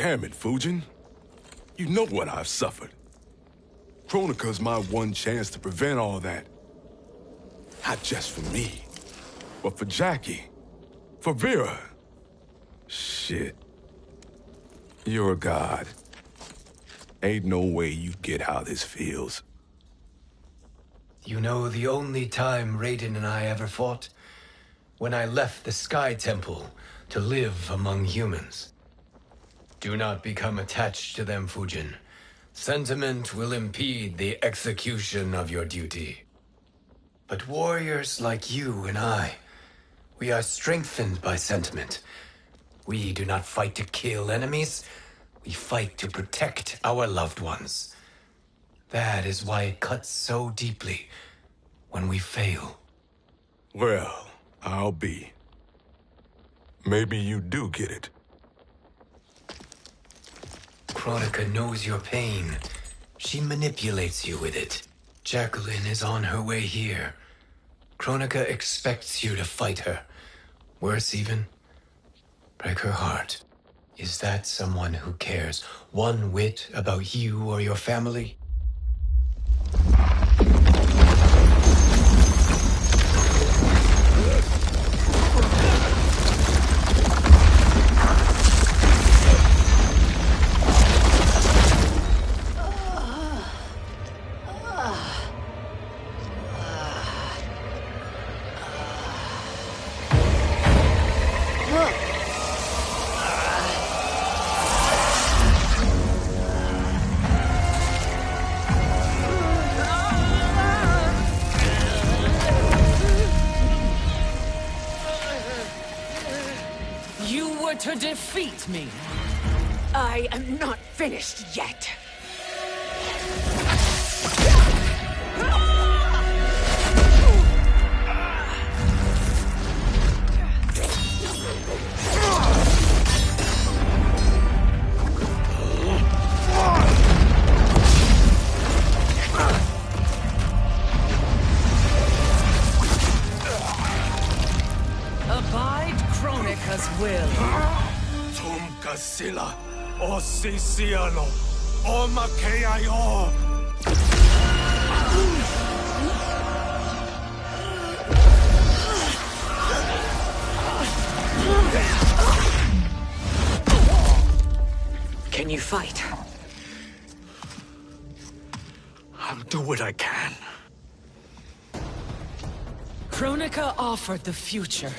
Damn it, Fujin. You know what I've suffered. Kronika's my one chance to prevent all that. Not just for me, but for Jackie, for Vera. Shit. You're a god. Ain't no way you get how this feels. You know the only time Raiden and I ever fought? When I left the Sky Temple to live among humans. Do not become attached to them, Fujin. Sentiment will impede the execution of your duty. But warriors like you and I, we are strengthened by sentiment. We do not fight to kill enemies. We fight to protect our loved ones. That is why it cuts so deeply when we fail. Well, I'll be. Maybe you do get it. Kronika knows your pain. She manipulates you with it. Jacqueline is on her way here. Kronika expects you to fight her. Worse even, break her heart. Is that someone who cares one whit about you or your family? To defeat me. I am not finished yet. Abide Kronika's will. Sila, o Sisiano, o Makeayo. Can you fight? I'll do what I can. Kronika offered the future,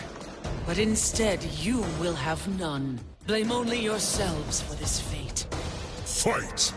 but instead you will have none. Blame only yourselves for this fate. Fight!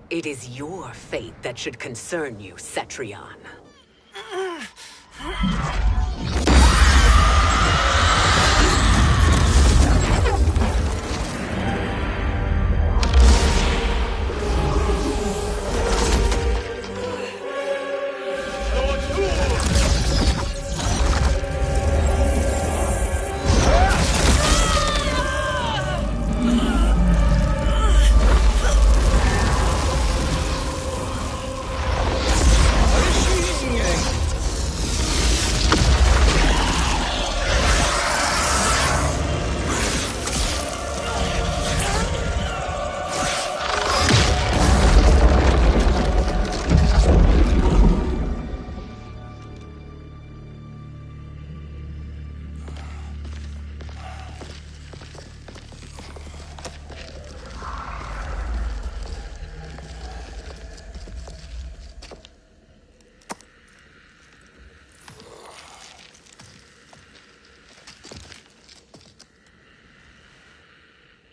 It is your fate that should concern you, Cetrion.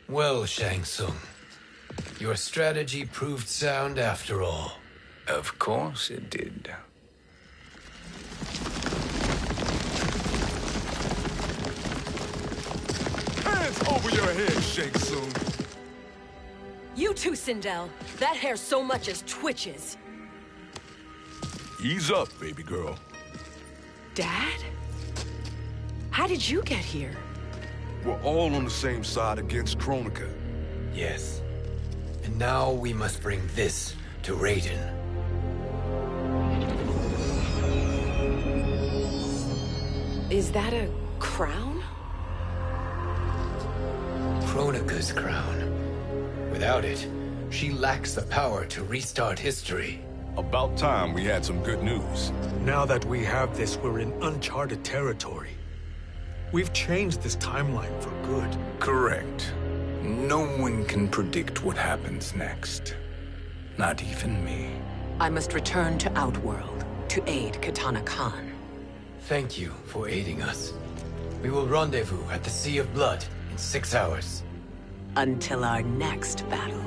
Well, Shang Tsung, your strategy proved sound after all. Of course it did. Hands over your head, Shang Tsung. You too, Sindel. That hair so much as twitches. Ease up, baby girl. Dad? How did you get here? We're all on the same side against Kronika. Yes. And now we must bring this to Raiden. Is that a crown? Kronika's crown. Without it, she lacks the power to restart history. About time we had some good news. Now that we have this, we're in uncharted territory. We've changed this timeline for good. Correct. No one can predict what happens next. Not even me. I must return to Outworld to aid Katana Khan. Thank you for aiding us. We will rendezvous at the Sea of Blood in 6 hours. Until our next battle.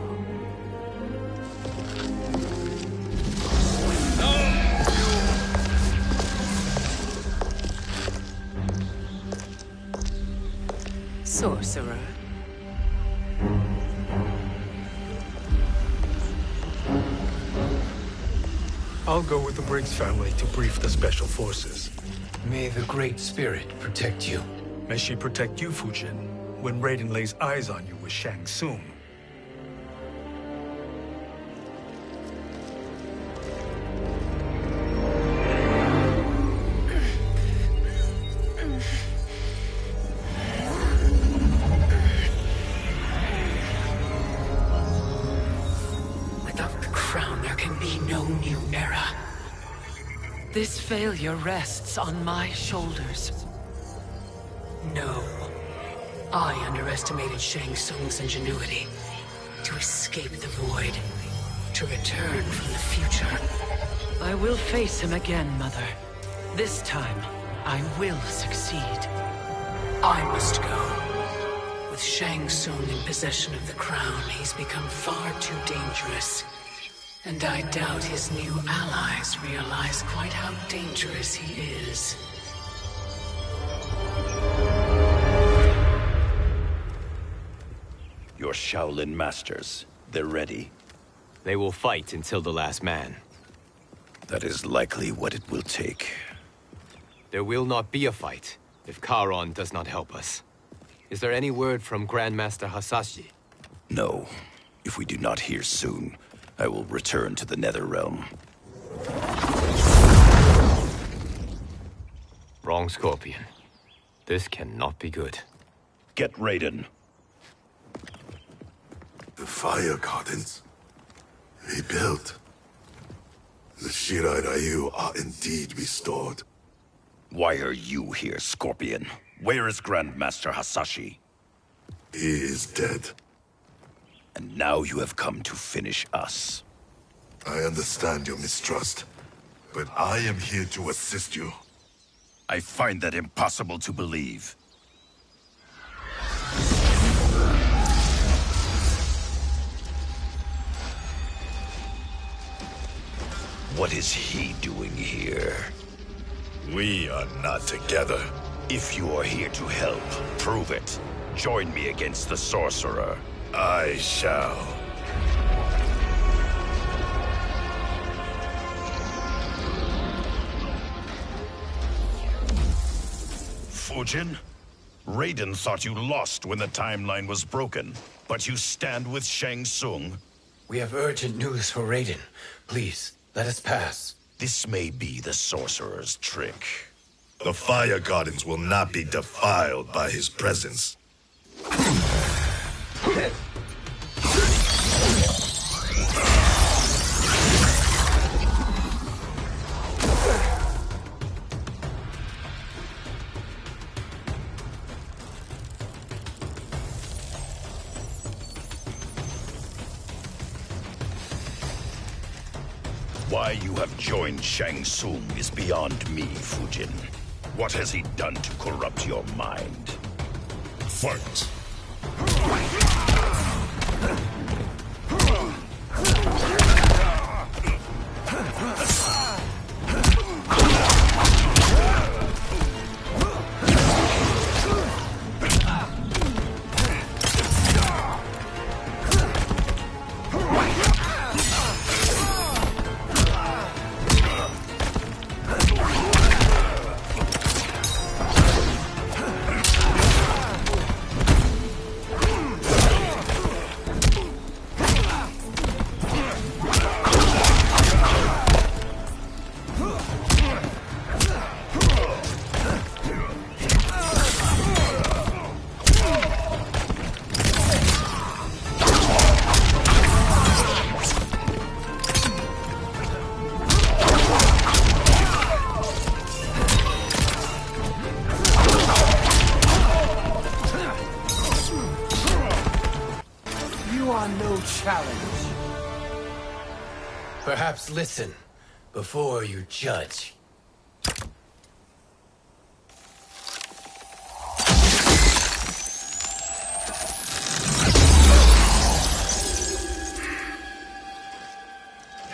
Sorcerer. I'll go with the Briggs family to brief the Special Forces. May the Great Spirit protect you. May she protect you, Fujin, when Raiden lays eyes on you with Shang Tsung. Without the crown, there can be no new era. This failure rests on my shoulders. No. I underestimated Shang Tsung's ingenuity. To escape the void. To return from the future. I will face him again, Mother. This time, I will succeed. I must go. With Shang Tsung in possession of the crown, he's become far too dangerous. And I doubt his new allies realize quite how dangerous he is. Your Shaolin masters, they're ready. They will fight until the last man. That is likely what it will take. There will not be a fight if Charon does not help us. Is there any word from Grandmaster Hasashi? No. If we do not hear soon, I will return to the Netherrealm. Wrong, Scorpion. This cannot be good. Get Raiden. The Fire Gardens. Rebuilt. The Shirai Ryu are indeed restored. Why are you here, Scorpion? Where is Grandmaster Hasashi? He is dead. And now you have come to finish us. I understand your mistrust, but I am here to assist you. I find that impossible to believe. What is he doing here? We are not together. If you are here to help, prove it. Join me against the Sorcerer. I shall. Fujin? Raiden thought you lost when the timeline was broken, but you stand with Shang Tsung? We have urgent news for Raiden. Please, let us pass. This may be the Sorcerer's trick. The Fire Gardens will not be defiled by his presence. Why you have joined Shang Tsung is beyond me, Fujin. What has he done to corrupt your mind? Fight! are no challenge. Perhaps listen before you judge.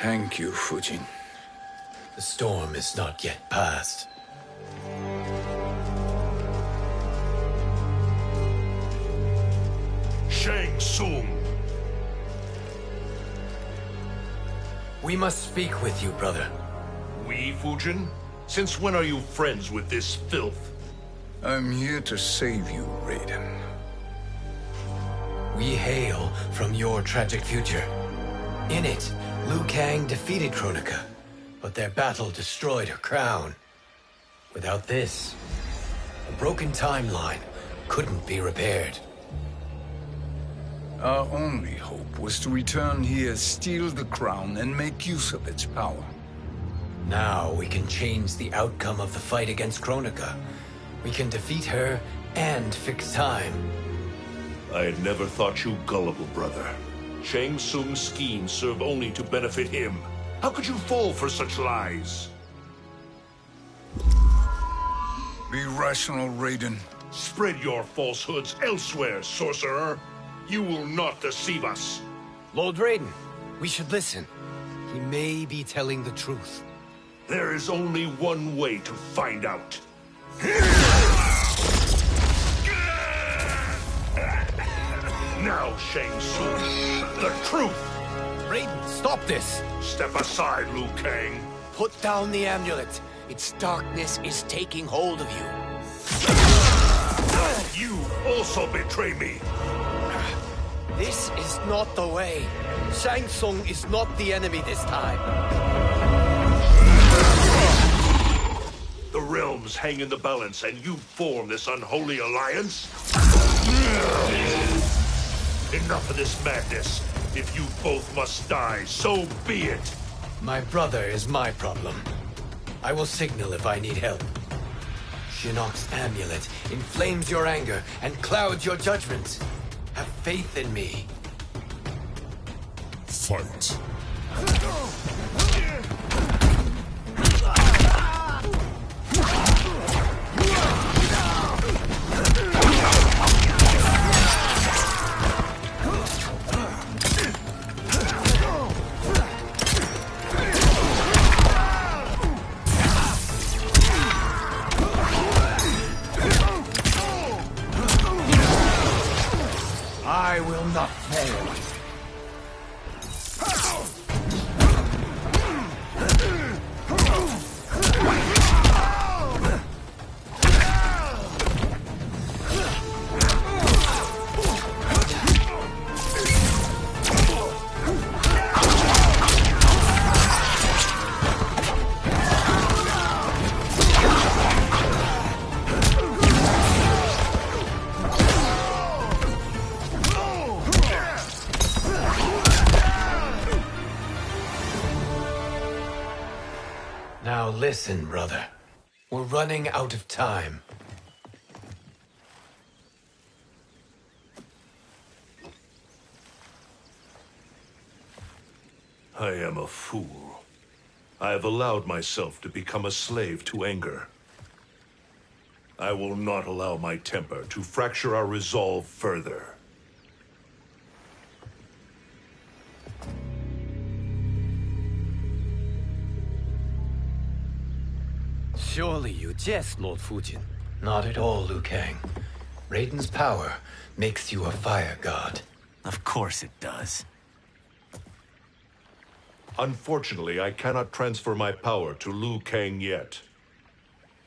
Thank you, Fujin. The storm is not yet past. Shang Tsung! We must speak with you, brother. We, Fujin? Since when are you friends with this filth? I'm here to save you, Raiden. We hail from your tragic future. In it, Liu Kang defeated Kronika, but their battle destroyed her crown. Without this, a broken timeline couldn't be repaired. Our only hope was to return here, steal the crown, and make use of its power. Now we can change the outcome of the fight against Kronika. We can defeat her and fix time. I had never thought you gullible, brother. Shang Tsung's schemes serve only to benefit him. How could you fall for such lies? Be rational, Raiden. Spread your falsehoods elsewhere, sorcerer. You will not deceive us. Lord Raiden, we should listen. He may be telling the truth. There is only one way to find out. Now, Shang Tsung, the truth! Raiden, stop this! Step aside, Liu Kang. Put down the amulet. Its darkness is taking hold of you. You also betray me. This is not the way. Shang Tsung is not the enemy this time. The realms hang in the balance, and you form this unholy alliance? Enough of this madness. If you both must die, so be it. My brother is my problem. I will signal if I need help. Shinnok's amulet inflames your anger and clouds your judgment. Have faith in me. Fight. I will not fail. Now listen, brother. We're running out of time. I am a fool. I have allowed myself to become a slave to anger. I will not allow my temper to fracture our resolve further. Surely you jest, Lord Fujin. Not at all, Liu Kang. Raiden's power makes you a fire god. Of course it does. Unfortunately, I cannot transfer my power to Liu Kang yet.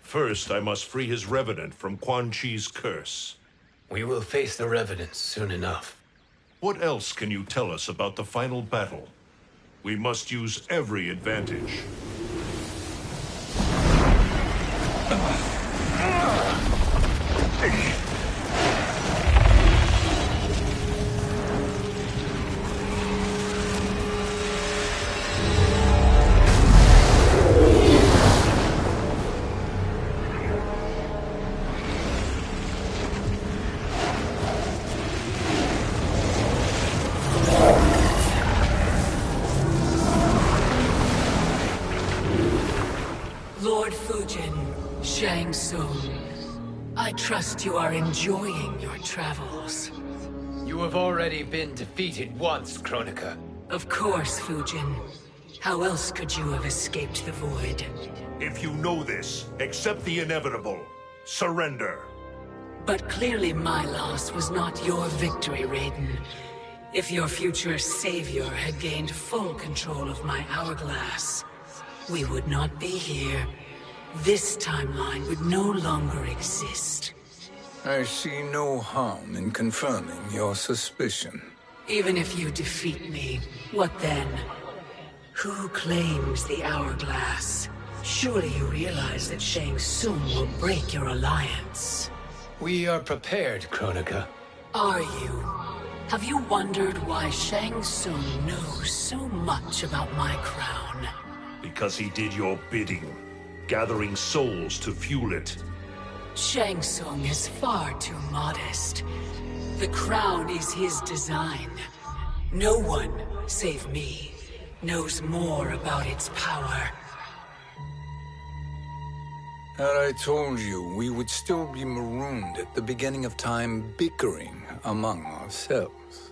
First, I must free his revenant from Quan Chi's curse. We will face the revenants soon enough. What else can you tell us about the final battle? We must use every advantage. Shang Tsung. I trust you are enjoying your travels. You have already been defeated once, Kronika. Of course, Fujin. How else could you have escaped the void? If you know this, accept the inevitable. Surrender. But clearly my loss was not your victory, Raiden. If your future savior had gained full control of my hourglass, we would not be here. This timeline would no longer exist. I see no harm in confirming your suspicion. Even if you defeat me, what then? Who claims the hourglass? Surely you realize that Shang Tsung will break your alliance. We are prepared, Kronika. Are you? Have you wondered why Shang Tsung knows so much about my crown? Because he did your bidding, gathering souls to fuel it. Shang Tsung is far too modest. The crown is his design. No one, save me, knows more about its power. Had I told you, we would still be marooned at the beginning of time, bickering among ourselves.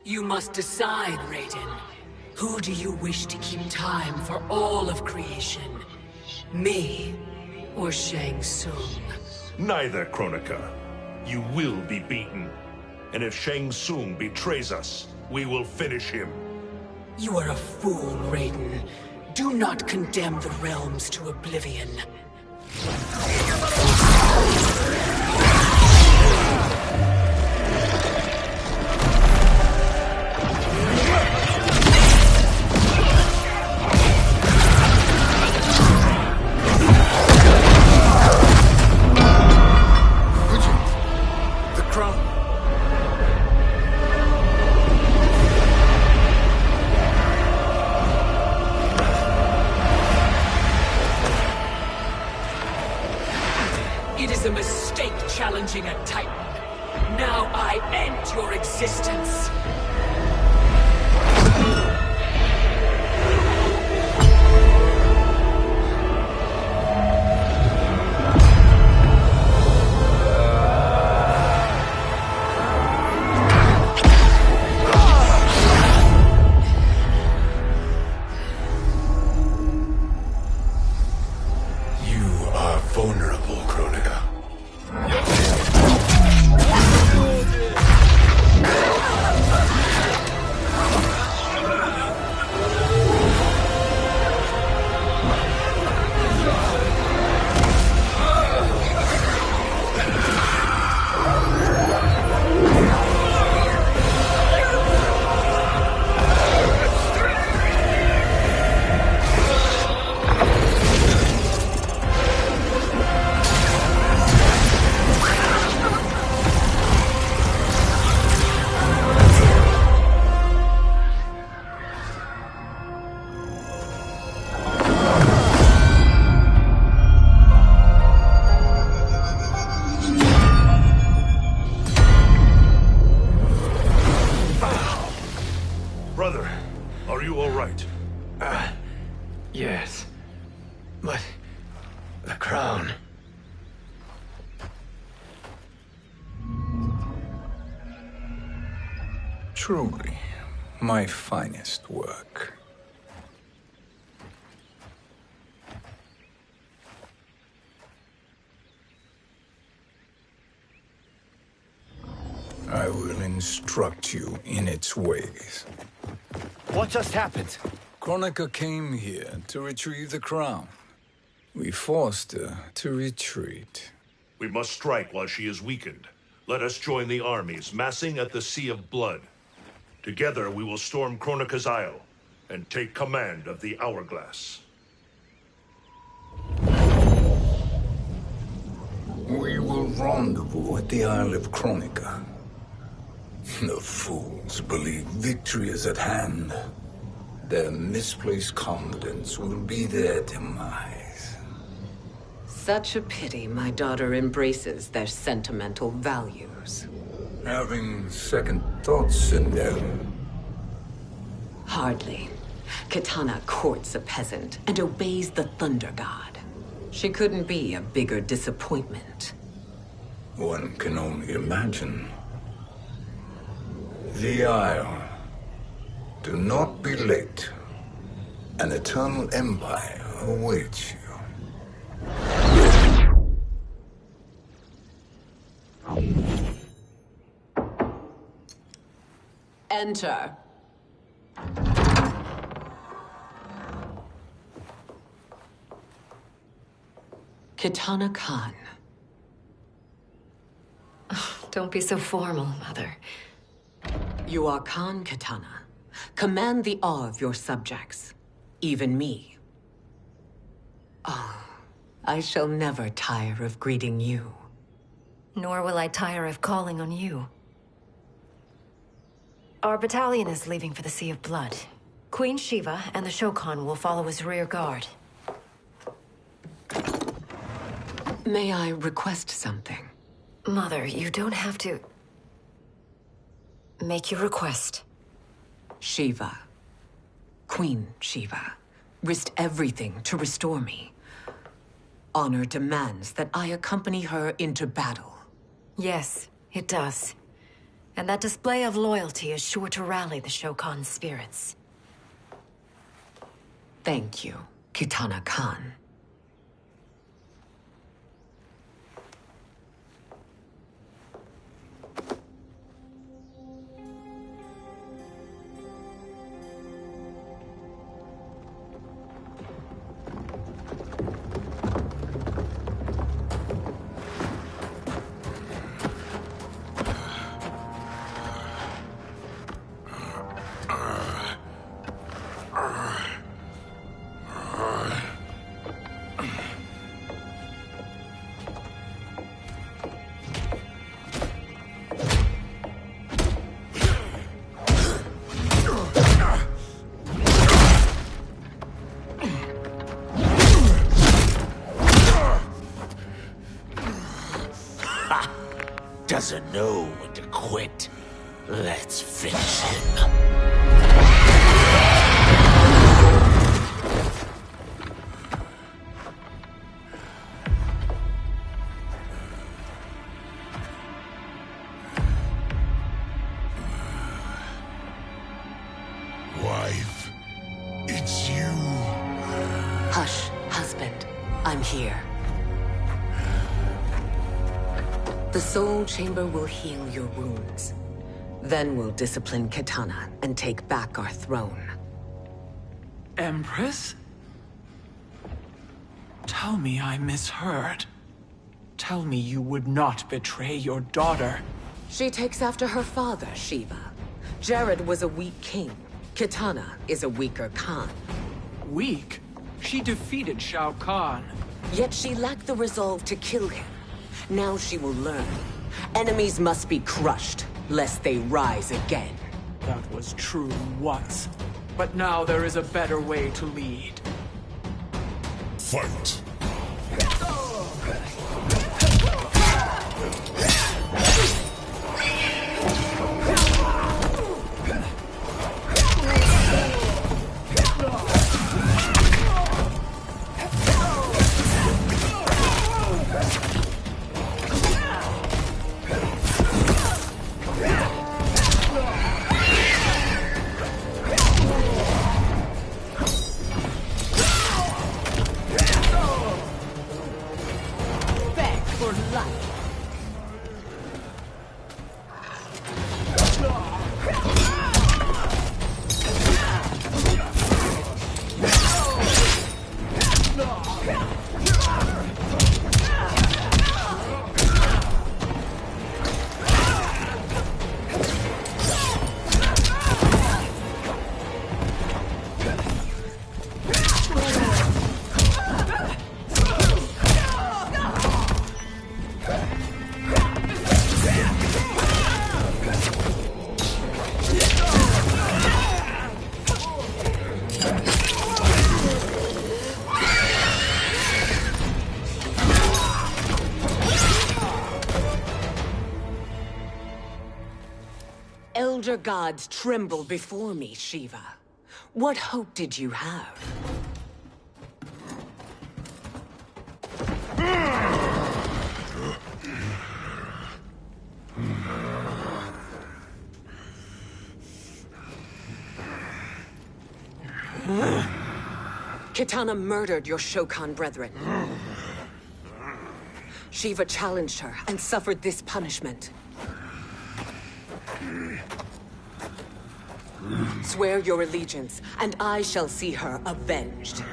You must decide, Raiden. Who do you wish to keep time for all of creation? Me or Shang Tsung? Neither, Kronika. You will be beaten. And if Shang Tsung betrays us, we will finish him. You are a fool, Raiden. Do not condemn the realms to oblivion. The crown. It is a mistake challenging a Titan. Now I end your existence. You are vulnerable, Kronika. Brother, are you all right? Yes. But the crown. Truly, my finest work. I will instruct you in its ways. What just happened? Kronika came here to retrieve the crown. We forced her to retreat. We must strike while she is weakened. Let us join the armies, massing at the Sea of Blood. Together we will storm Kronika's Isle and take command of the Hourglass. We will rendezvous at the Isle of Kronika. The fools believe victory is at hand. Their misplaced confidence will be their demise. Such a pity my daughter embraces their sentimental values. Having second thoughts, Sindel. Hardly. Kitana courts a peasant and obeys the Thunder God. She couldn't be a bigger disappointment. One can only imagine. The Isle. Do not be late. An eternal empire awaits you. Enter. Kitana Khan. Don't be so formal, Mother. You are Khan Kitana. Command the awe of your subjects. Even me. Oh, I shall never tire of greeting you. Nor will I tire of calling on you. Our battalion is leaving for the Sea of Blood. Queen Shiva and the Shokan will follow as rear guard. May I request something? Mother, you don't have to... make your request. Shiva. Queen Shiva. Risked everything to restore me. Honor demands that I accompany her into battle. Yes, it does. And that display of loyalty is sure to rally the Shokan's spirits. Thank you, Kitana Khan. Doesn't know when to quit. Let's finish him. Wife, it's you. Hush, husband. I'm here. The Soul Chamber will heal your wounds. Then we'll discipline Kitana and take back our throne. Empress? Tell me I misheard. Tell me you would not betray your daughter. She takes after her father, Shiva. Jared was a weak king. Kitana is a weaker Khan. Weak? She defeated Shao Kahn. Yet she lacked the resolve to kill him. Now she will learn. Enemies must be crushed, lest they rise again. That was true once. But now there is a better way to lead. Fight. Elder gods tremble before me, Shiva. What hope did you have? Kitana murdered your Shokan brethren. Shiva challenged her and suffered this punishment. Swear your allegiance, and I shall see her avenged.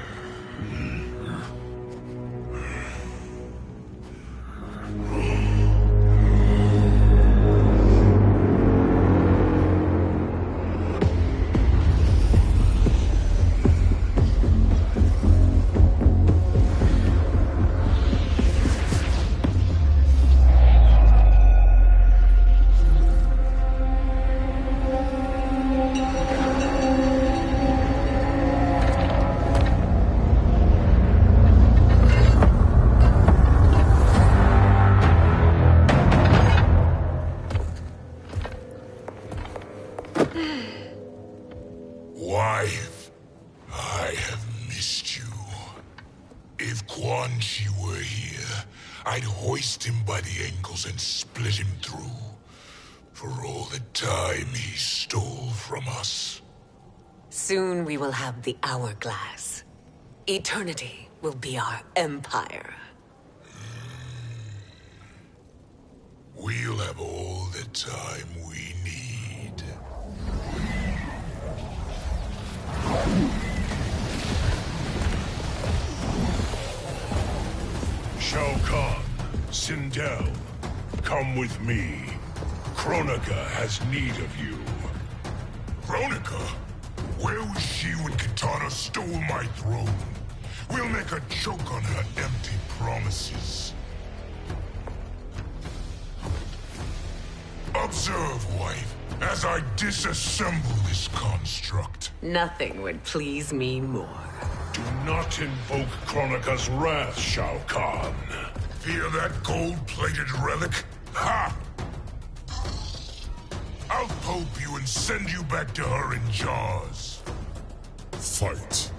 Wife, I have missed you. If Quan Chi were here, I'd hoist him by the ankles and split him through. For all the time he stole from us. Soon we will have the hourglass. Eternity will be our empire. We'll have all the time we need. Shao Kahn, Sindel, come with me. Kronika has need of you. Kronika? Where was she when Kitana stole my throne? We'll make a joke on her empty promises. Observe, wife, as I disassemble this construct. Nothing would please me more. Do not invoke Kronika's wrath, Shao Kahn. Fear that gold-plated relic? Ha! I'll pope you and send you back to her in jars. Fight.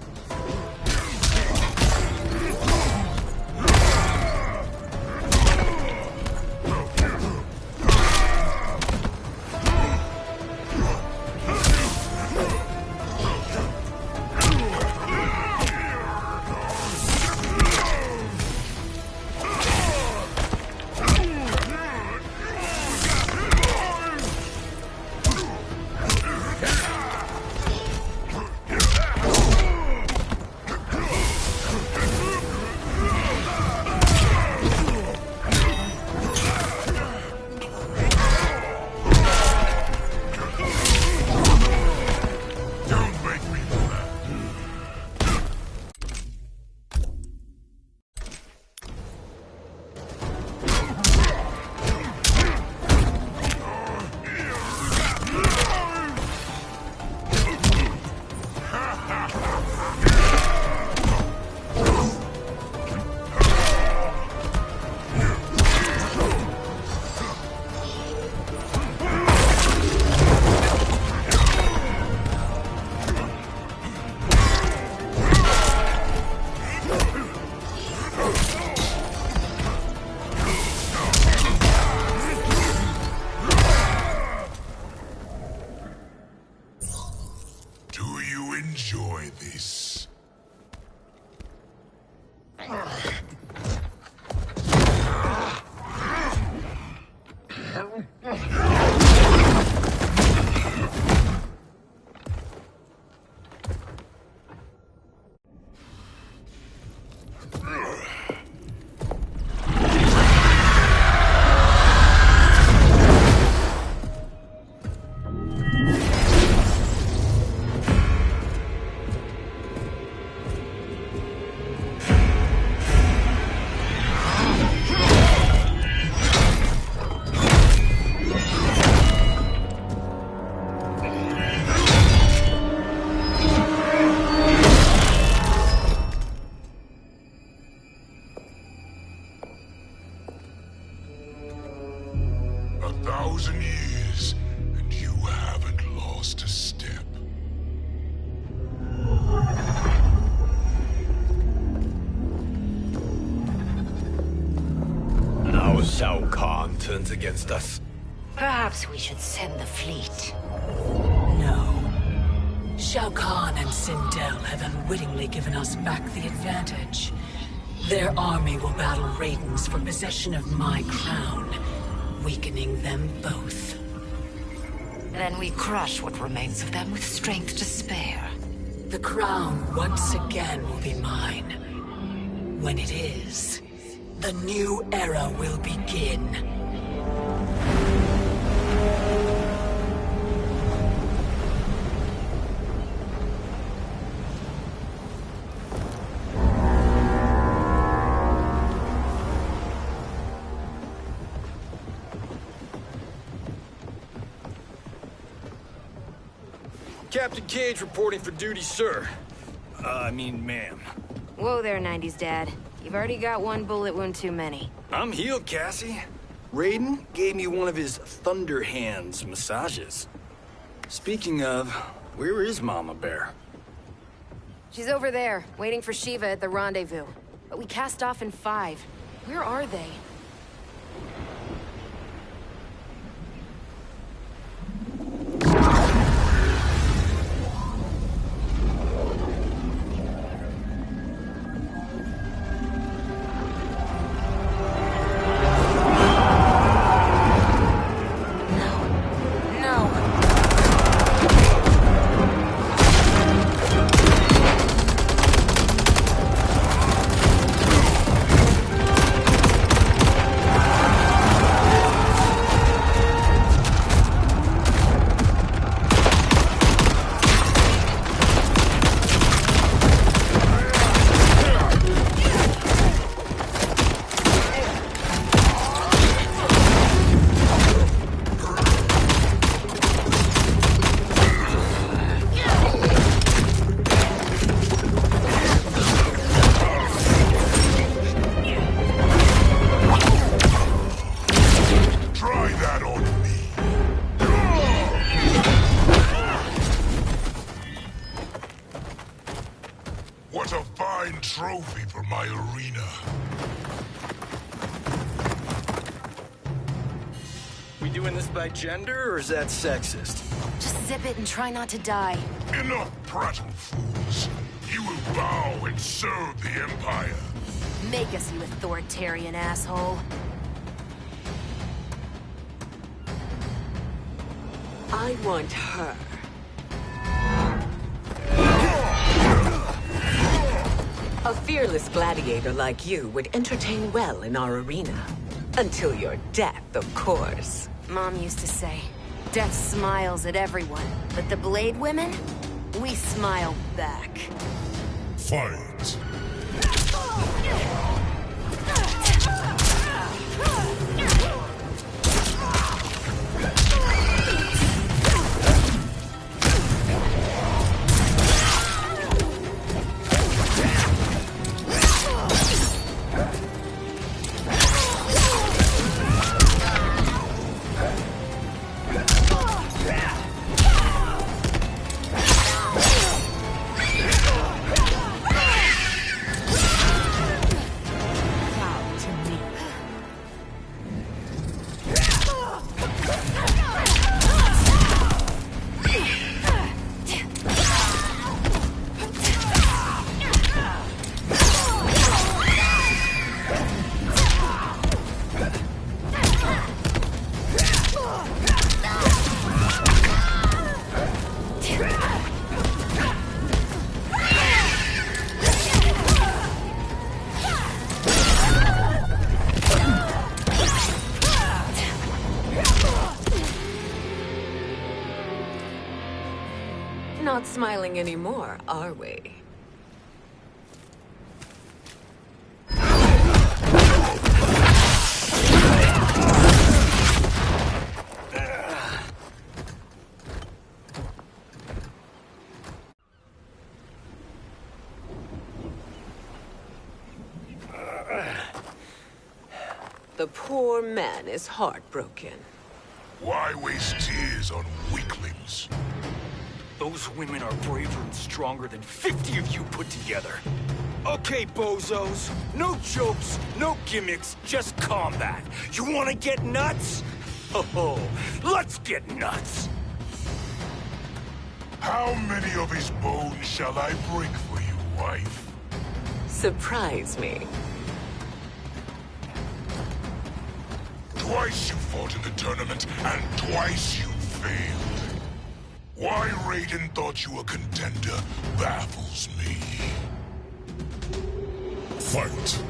Enjoy this. Shao Kahn turns against us. Perhaps we should send the fleet. No. Shao Kahn and Sindel have unwittingly given us back the advantage. Their army will battle Raiden's for possession of my crown, weakening them both. Then we crush what remains of them with strength to spare. The crown once again will be mine. When it is, the new era will begin. Captain Cage reporting for duty, sir. I mean, ma'am. Whoa there, 90s dad. You've already got one bullet wound too many. I'm healed, Cassie. Raiden gave me one of his Thunder Hands massages. Speaking of, where is Mama Bear? She's over there, waiting for Shiva at the rendezvous. But we cast off in 5. Where are they? What a fine trophy for my arena. We doing this by gender, or is that sexist? Just zip it and try not to die. Enough prattle, fools. You will bow and serve the Empire. Make us, you authoritarian asshole. I want her. A fearless gladiator like you would entertain well in our arena. Until your death, of course. Mom used to say, death smiles at everyone, but the Blade women, we smile back. Fight. Not smiling anymore, are we? The poor man is heartbroken. Why waste tears on weaklings? Those women are braver and stronger than 50 of you put together. Okay, bozos. No jokes, no gimmicks, just combat. You wanna get nuts? Oh, let's get nuts! How many of his bones shall I break for you, wife? Surprise me. Twice you fought in the tournament, and twice you failed. Why Raiden thought you a contender baffles me. Fight!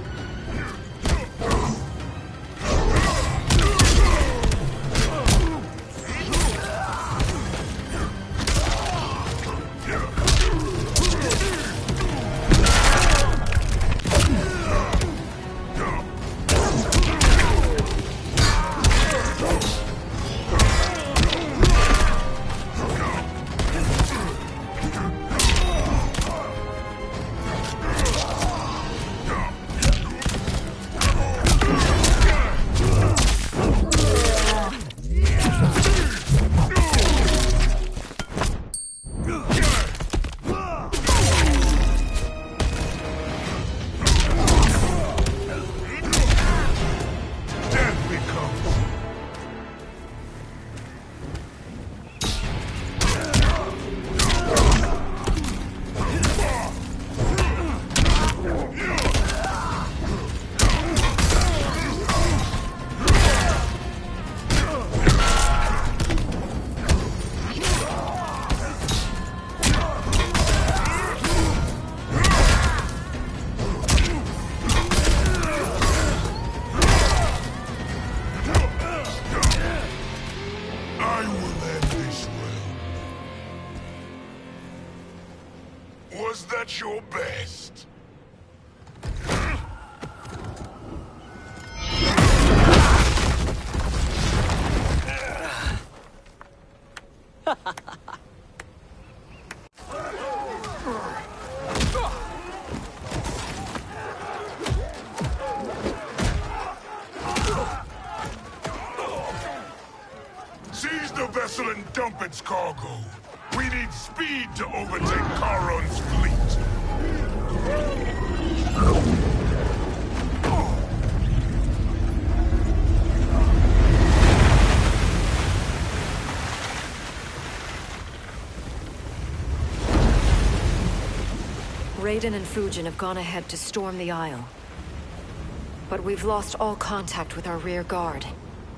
Was that your best? Seize the vessel and dump its cargo. We need speed to overtake Charon's fleet. Raiden and Fujin have gone ahead to storm the Isle. But we've lost all contact with our rear guard.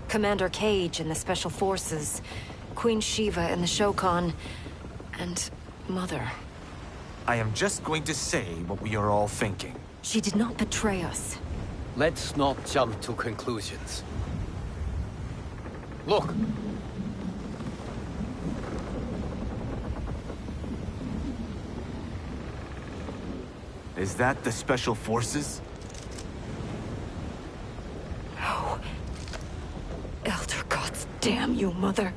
Commander Cage and the Special Forces, Queen Shiva and the Shokan, and Mother. I am just going to say what we are all thinking. She did not betray us. Let's not jump to conclusions. Look! Is that the Special Forces? No. Elder gods, damn you, Mother.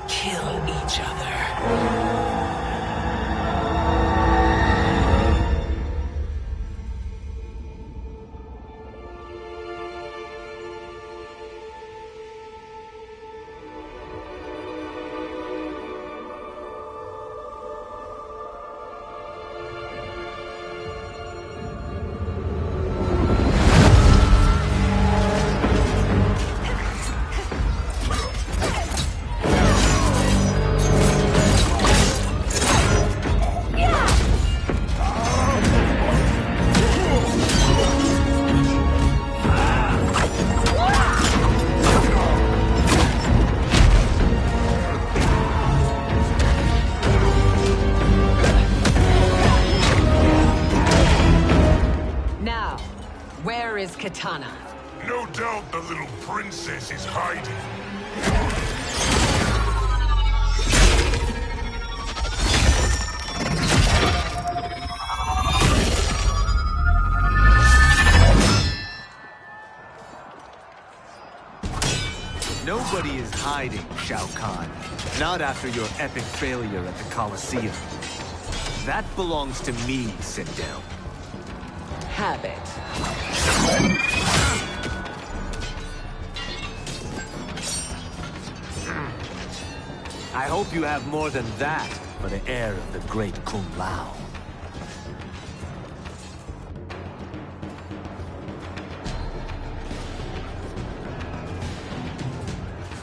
Kill each other. Where is Kitana? No doubt the little princess is hiding. Nobody is hiding, Shao Kahn. Not after your epic failure at the Colosseum. That belongs to me, Sindel. Have it. I hope you have more than that for the heir of the great Kung Lao.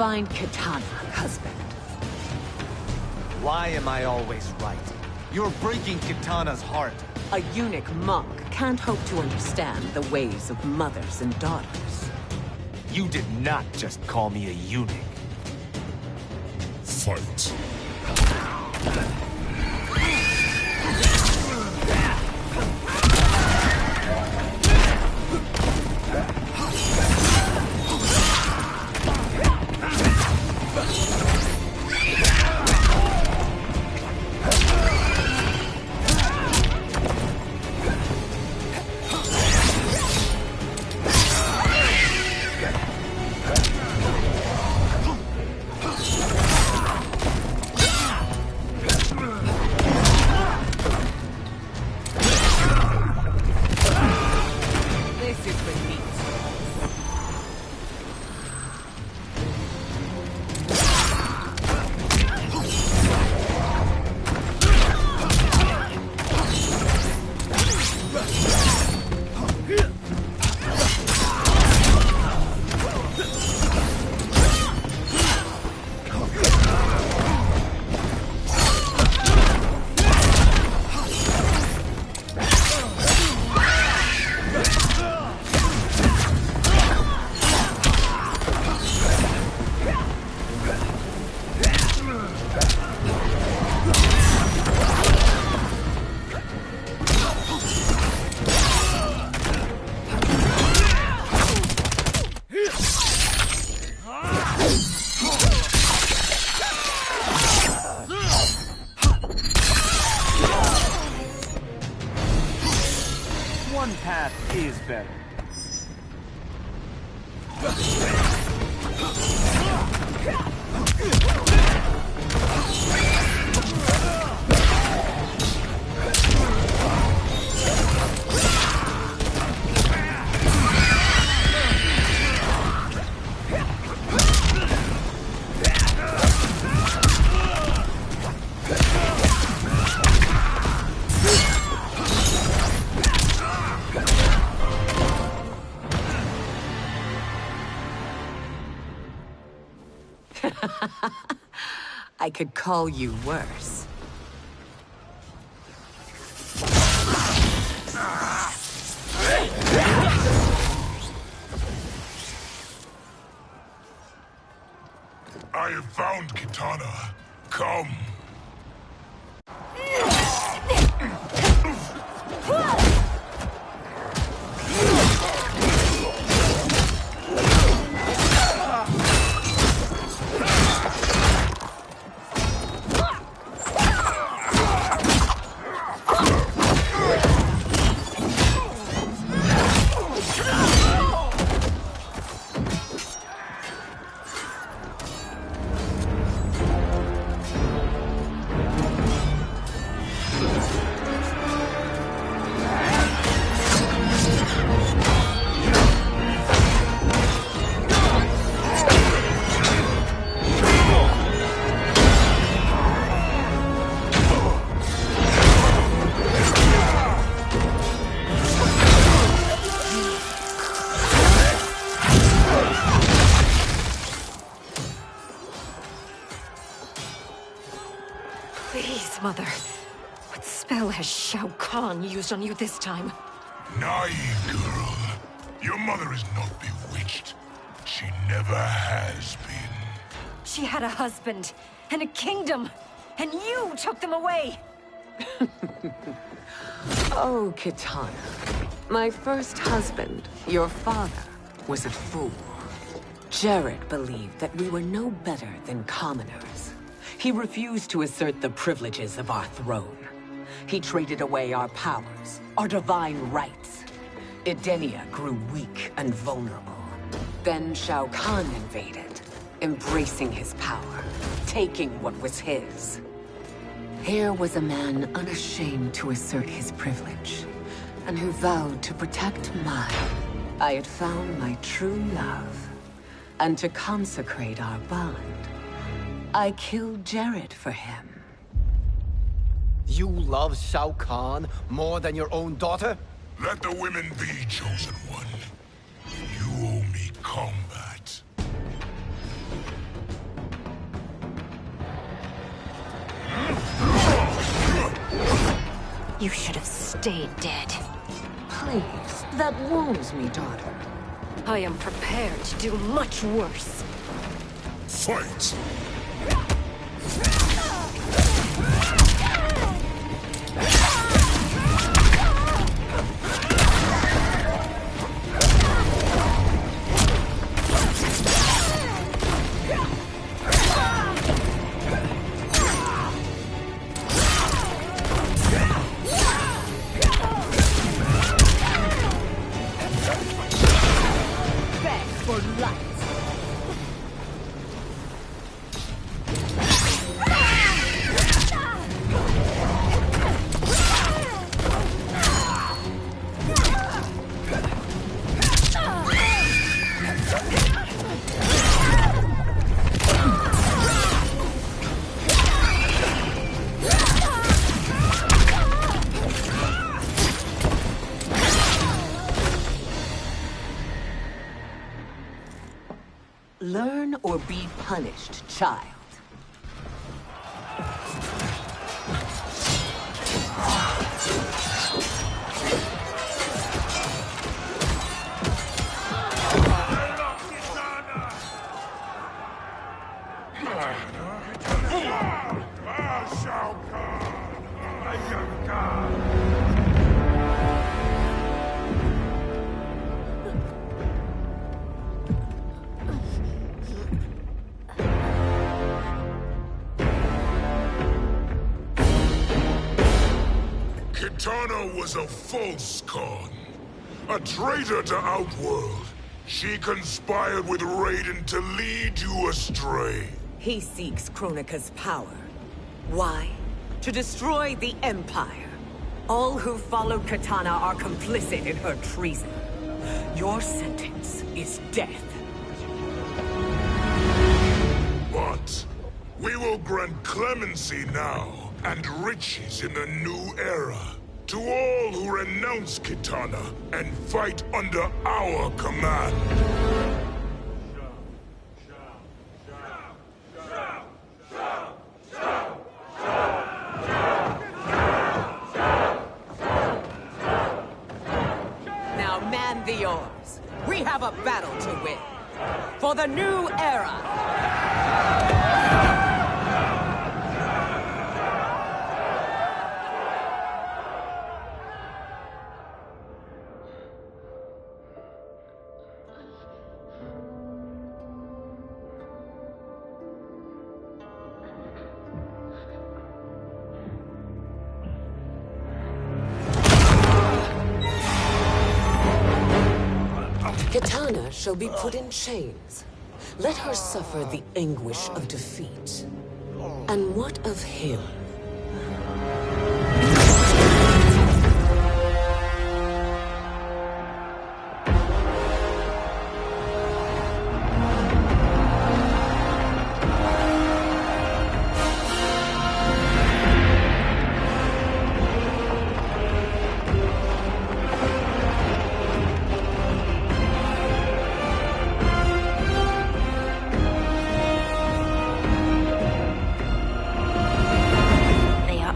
find Kitana, husband. Why am I always right? You're breaking Kitana's heart. A eunuch monk can't hope to understand the ways of mothers and daughters. You did not just call me a eunuch. Fight. One path is better. I could call you worse. I have found Kitana. Come. Please, Mother. What spell has Shao Kahn used on you this time? Naive girl. Your mother is not bewitched. She never has been. She had a husband and a kingdom, and you took them away! Oh, Kitana. My first husband, your father, was a fool. Jared believed that we were no better than commoners. He refused to assert the privileges of our throne. He traded away our powers, our divine rights. Edenia grew weak and vulnerable. Then Shao Kahn invaded, embracing his power, taking what was his. Here was a man unashamed to assert his privilege, and who vowed to protect mine. I had found my true love, and to consecrate our bond, I killed Jared for him. You love Shao Kahn more than your own daughter? Let the women be, chosen one. You owe me combat. You should have stayed dead. Please, that wounds me, daughter. I am prepared to do much worse. Fight! Learn or be punished, child. Kitana was a false Khan, a traitor to Outworld. She conspired with Raiden to lead you astray. He seeks Kronika's power. Why? To destroy the Empire. All who followed Kitana are complicit in her treason. Your sentence is death. But we will grant clemency now and riches in the new era to all who renounce Kitana and fight under our command. Now man the oars. We have a battle to win. For the new era. Kitana shall be put in chains. Let her suffer the anguish of defeat. And what of him?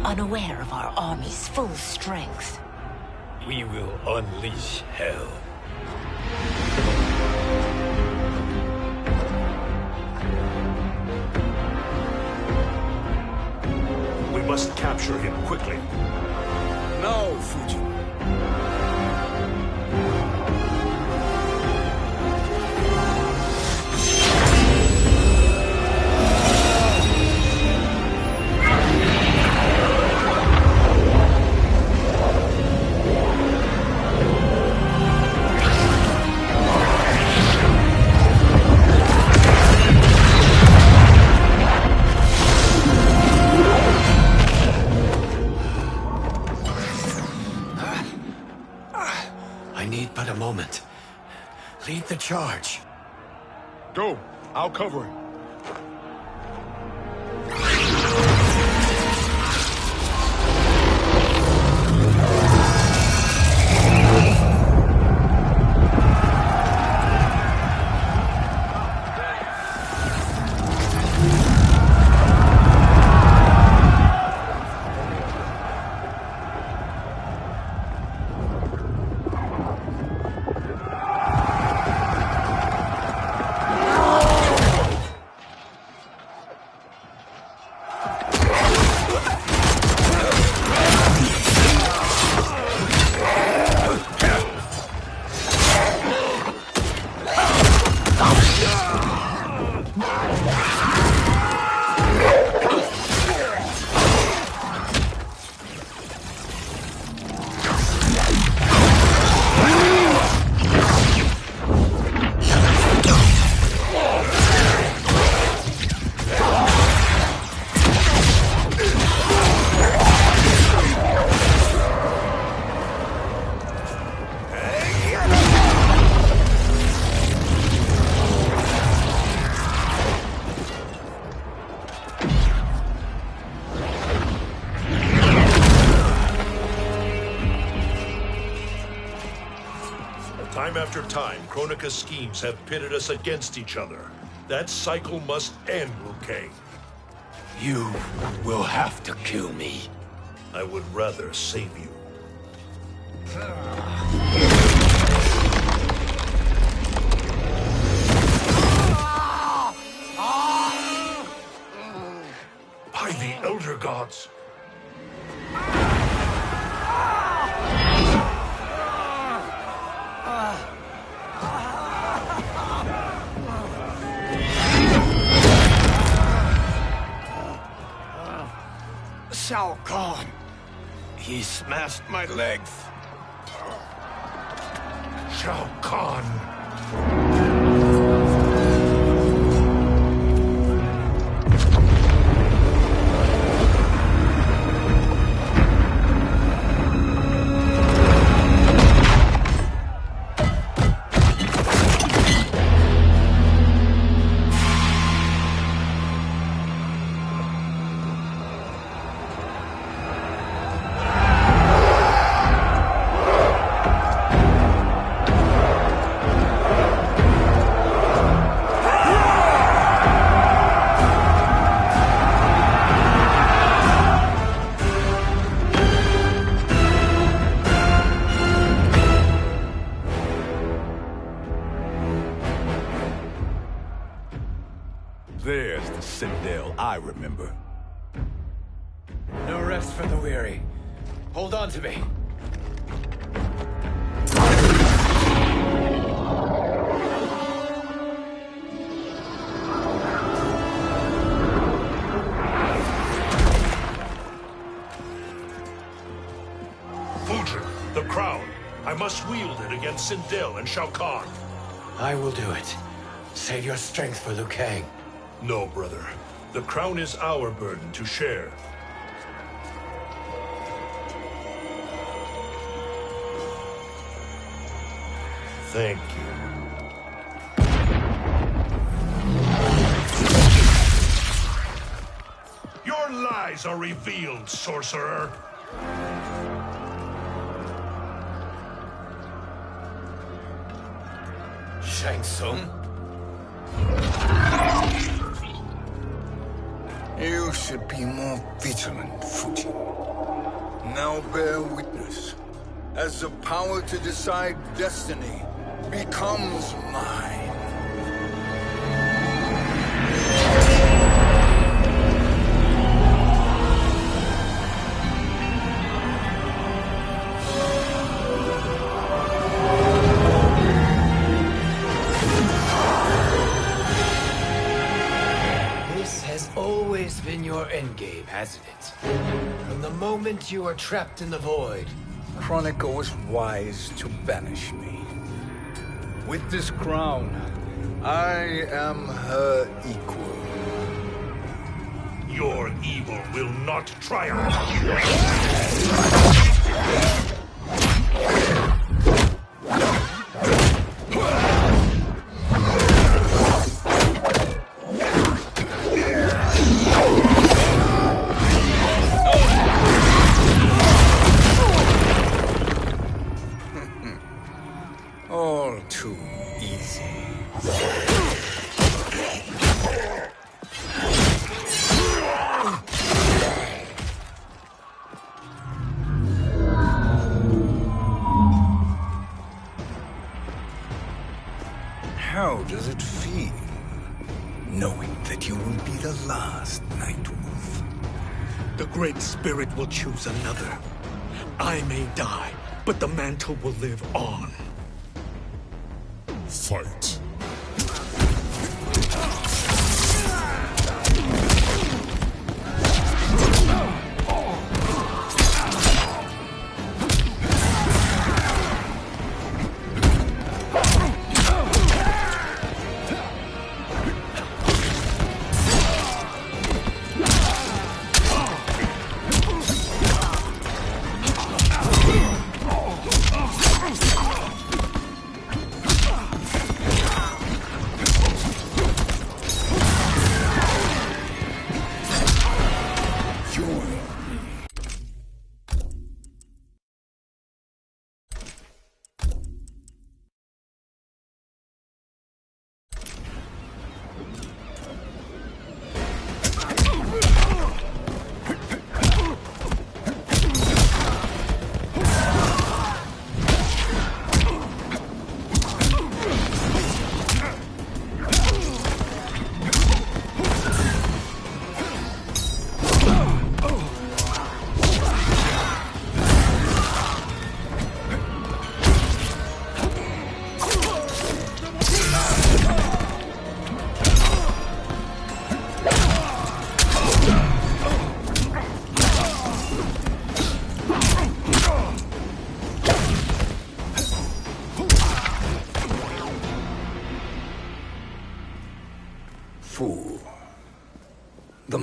Unaware of our army's full strength. We will unleash hell. We must capture him quickly. No, Fuji. But a moment. Lead the charge. Go. I'll cover him. Time after time, Kronika's schemes have pitted us against each other. That cycle must end, Liu Kang. You will have to kill me. I would rather save you. By the Elder Gods! Shao Kahn! He smashed my legs! Shao Kahn! There's the Citadel I remember. No rest for the weary. Hold on to me. Fujin, the crown. I must wield it against Sindel and Shao Kahn. I will do it. Save your strength for Liu Kang. No, brother. The crown is our burden to share. Thank you. Your lies are revealed, sorcerer. Shang Tsung? You should be more vigilant, Fujin. Now bear witness. As the power to decide destiny becomes mine. Always been your endgame, hasn't it? From the moment you were trapped in the void. Kronika was wise to banish me. With this crown, I am her equal. Your evil will not triumph. All too easy. How does it feel, knowing that you will be the last Nightwolf? The Great Spirit will choose another. I may die, but the mantle will live on. Fight.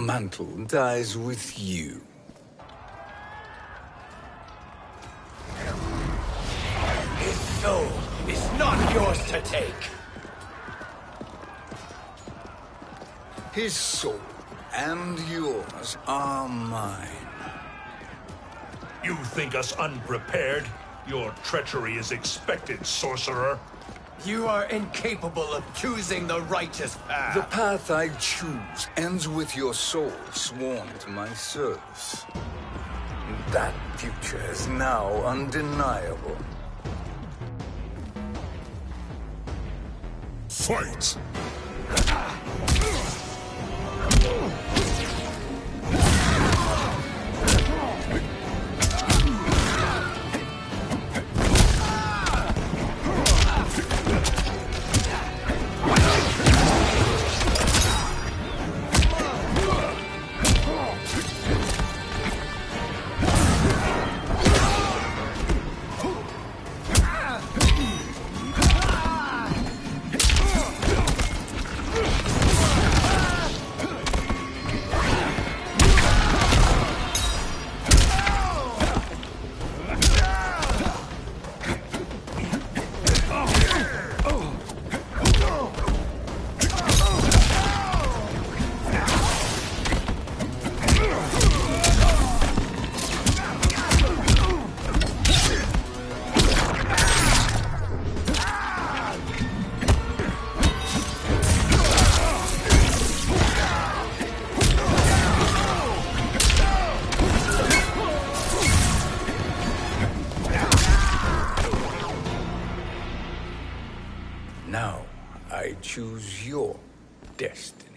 mantle dies with you. His soul is not yours to take. His soul and yours are mine. You think us unprepared? Your treachery is expected, sorcerer. You are incapable of choosing the righteous path. The path I choose ends with your soul sworn to my service. That future is now undeniable. Fight! Now, I choose your destiny.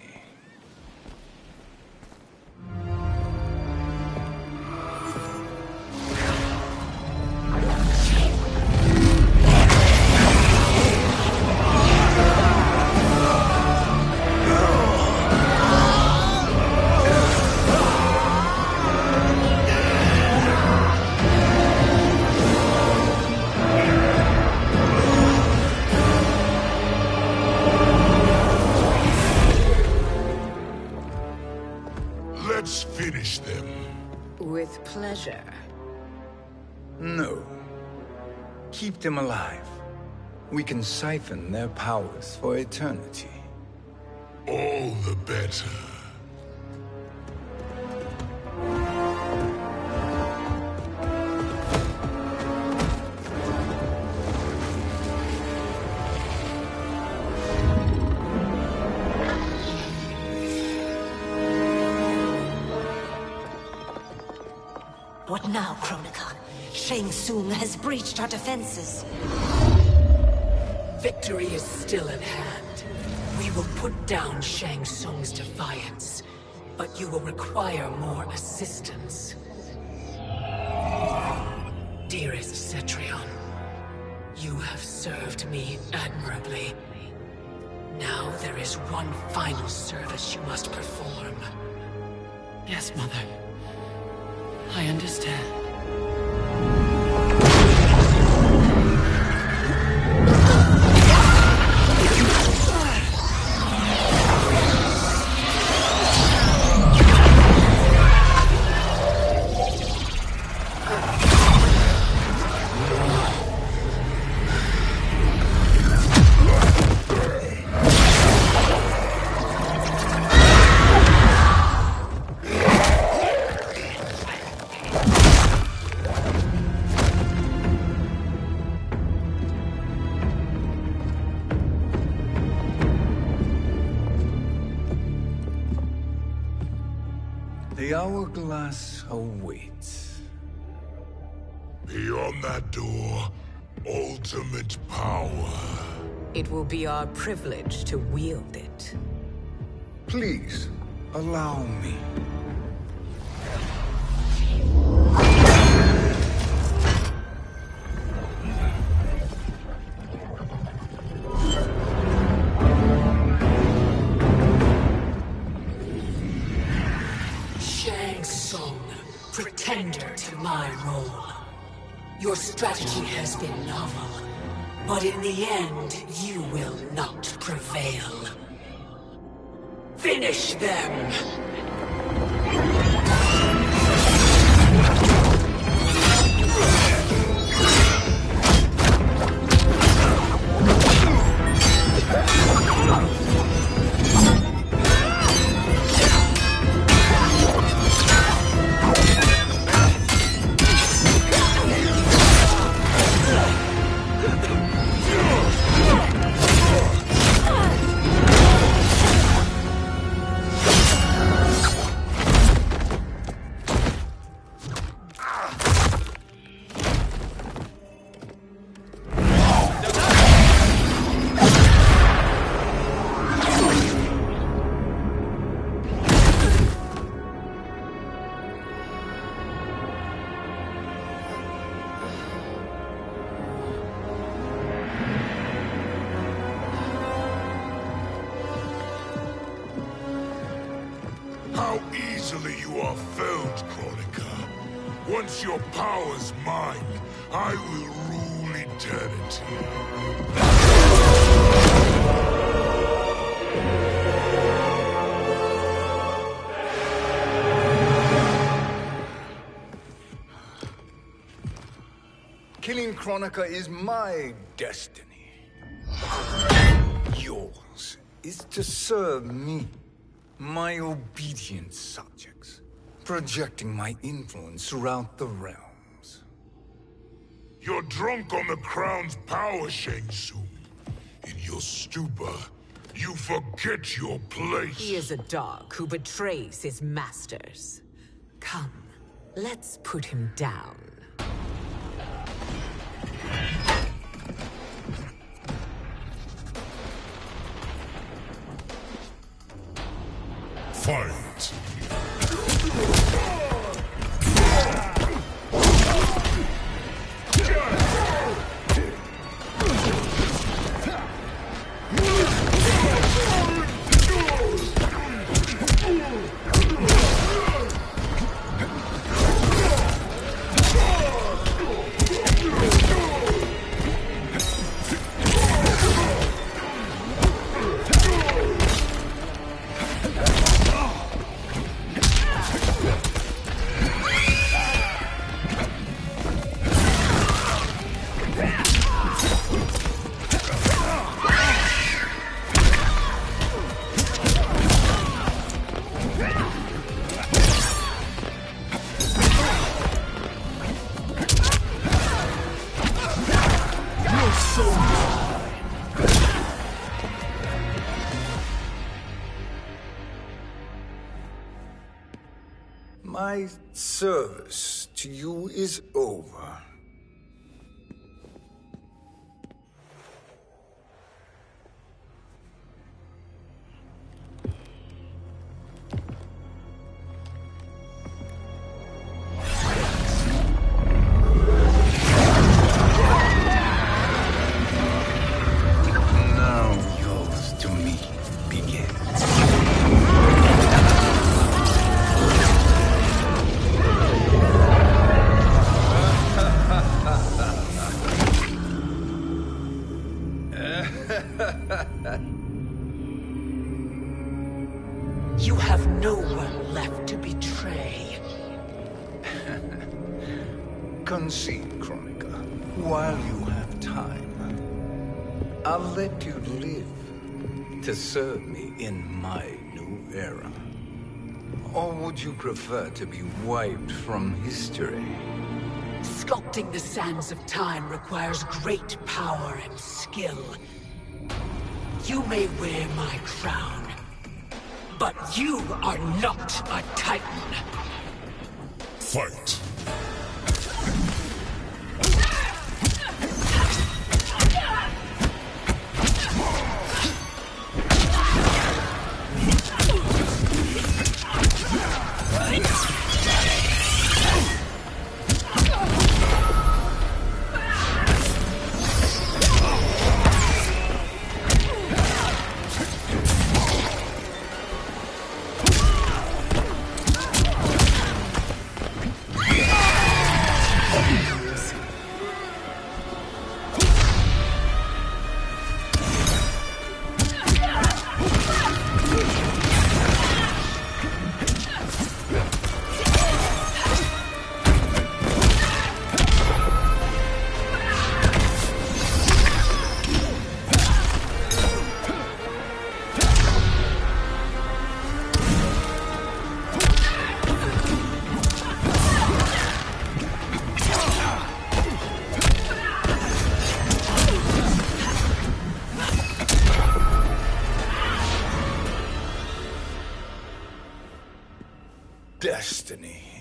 Let's finish them. With pleasure. No. Keep them alive. We can siphon their powers for eternity. All the better. What now, Kronika? Shang Tsung has breached our defenses. Victory is still at hand. We will put down Shang Tsung's defiance, but you will require more assistance. Dearest Cetrion, you have served me admirably. Now there is one final service you must perform. Yes, Mother. I understand. The hourglass awaits. Beyond that door, ultimate power. It will be our privilege to wield it. Please, allow me. Shang Tsung, pretender to my role. Your strategy has been novel, but in the end, you will not prevail. Finish them! How easily you are felled, Kronika. Once your power's mine, I will rule eternity. Killing Kronika is my destiny. Yours is to serve me, my obedient subjects, projecting my influence throughout the realms. You're drunk on the crown's power, Shang Tsung. In your stupor, you forget your place. He is a dog who betrays his masters. Come, let's put him down. Fight! My service to you is over. Now yours to me begins. You have no one left to betray. Concede, Kronika, while you have time. I'll let you live to serve me in my new era. Or would you prefer to be wiped from history? Sculpting the sands of time requires great power and skill. You may wear my crown, but you are not a Titan. Fight!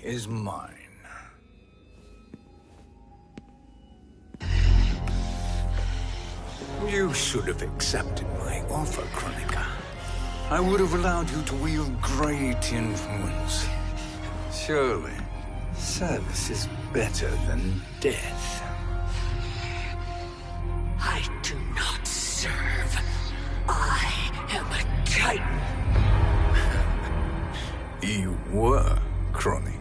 is mine. You should have accepted my offer, Kronika. I would have allowed you to wield great influence. Surely, service is better than death. I do not serve. I am a Titan. You were, Kronika.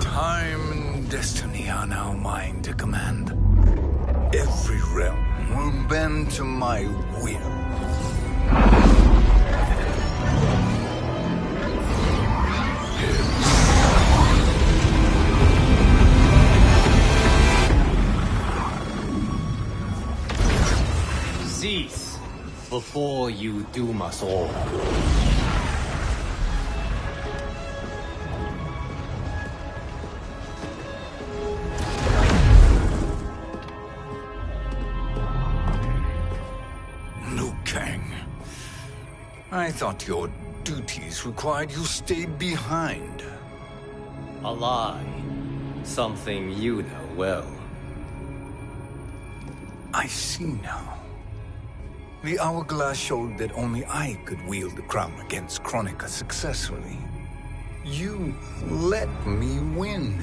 Time and destiny are now mine to command. Every realm will bend to my will. Cease before you doom us all. Liu Kang. I thought your duties required you stayed behind. A lie. Something you know well. I see now. The hourglass showed that only I could wield the crown against Kronika successfully. You let me win.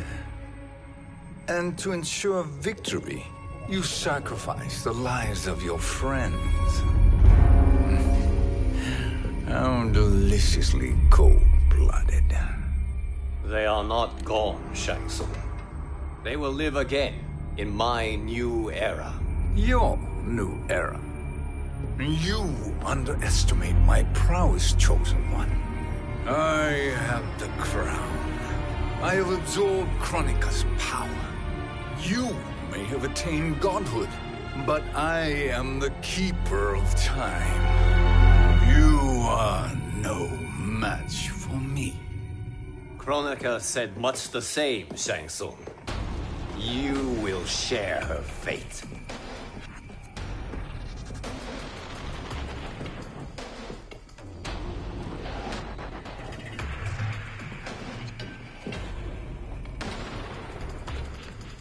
And to ensure victory, you sacrificed the lives of your friends. How deliciously cold-blooded. They are not gone, Shang Tsung. They will live again in my new era. Your new era. You underestimate my prowess, Chosen One. I have the crown. I have absorbed Kronika's power. You may have attained godhood, but I am the keeper of time. You are no match for me. Kronika said much the same, Shang Tsung. You will share her fate.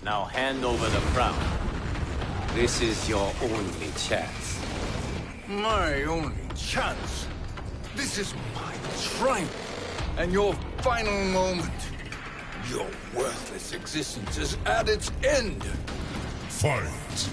Now hand over the crown. This is your only chance. My only chance? This is my triumph, and your final moment. Your worthless existence is at its end. Fight.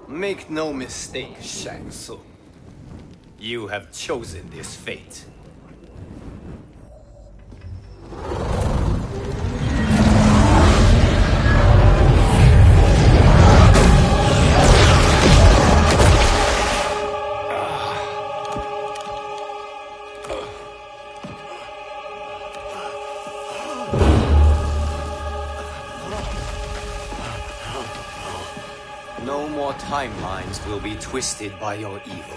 Make no mistake, Shang Tsung. You have chosen this fate. No more timelines will be twisted by your evil.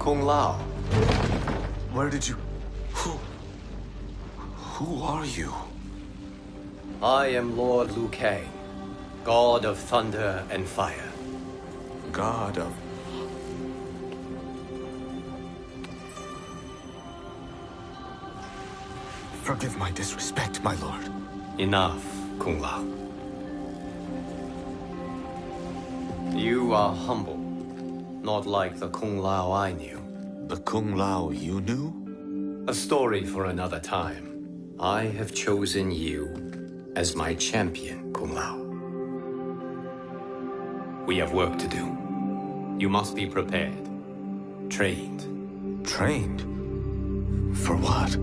Kung Lao. Where did you... Who are you? I am Lord Liu Kang, God of Thunder and Fire. God of... Forgive my disrespect, my lord. Enough, Kung Lao. You are humble, not like the Kung Lao I knew. The Kung Lao you knew? A story for another time. I have chosen you as my champion, Kung Lao. We have work to do. You must be prepared. Trained. Trained? For what?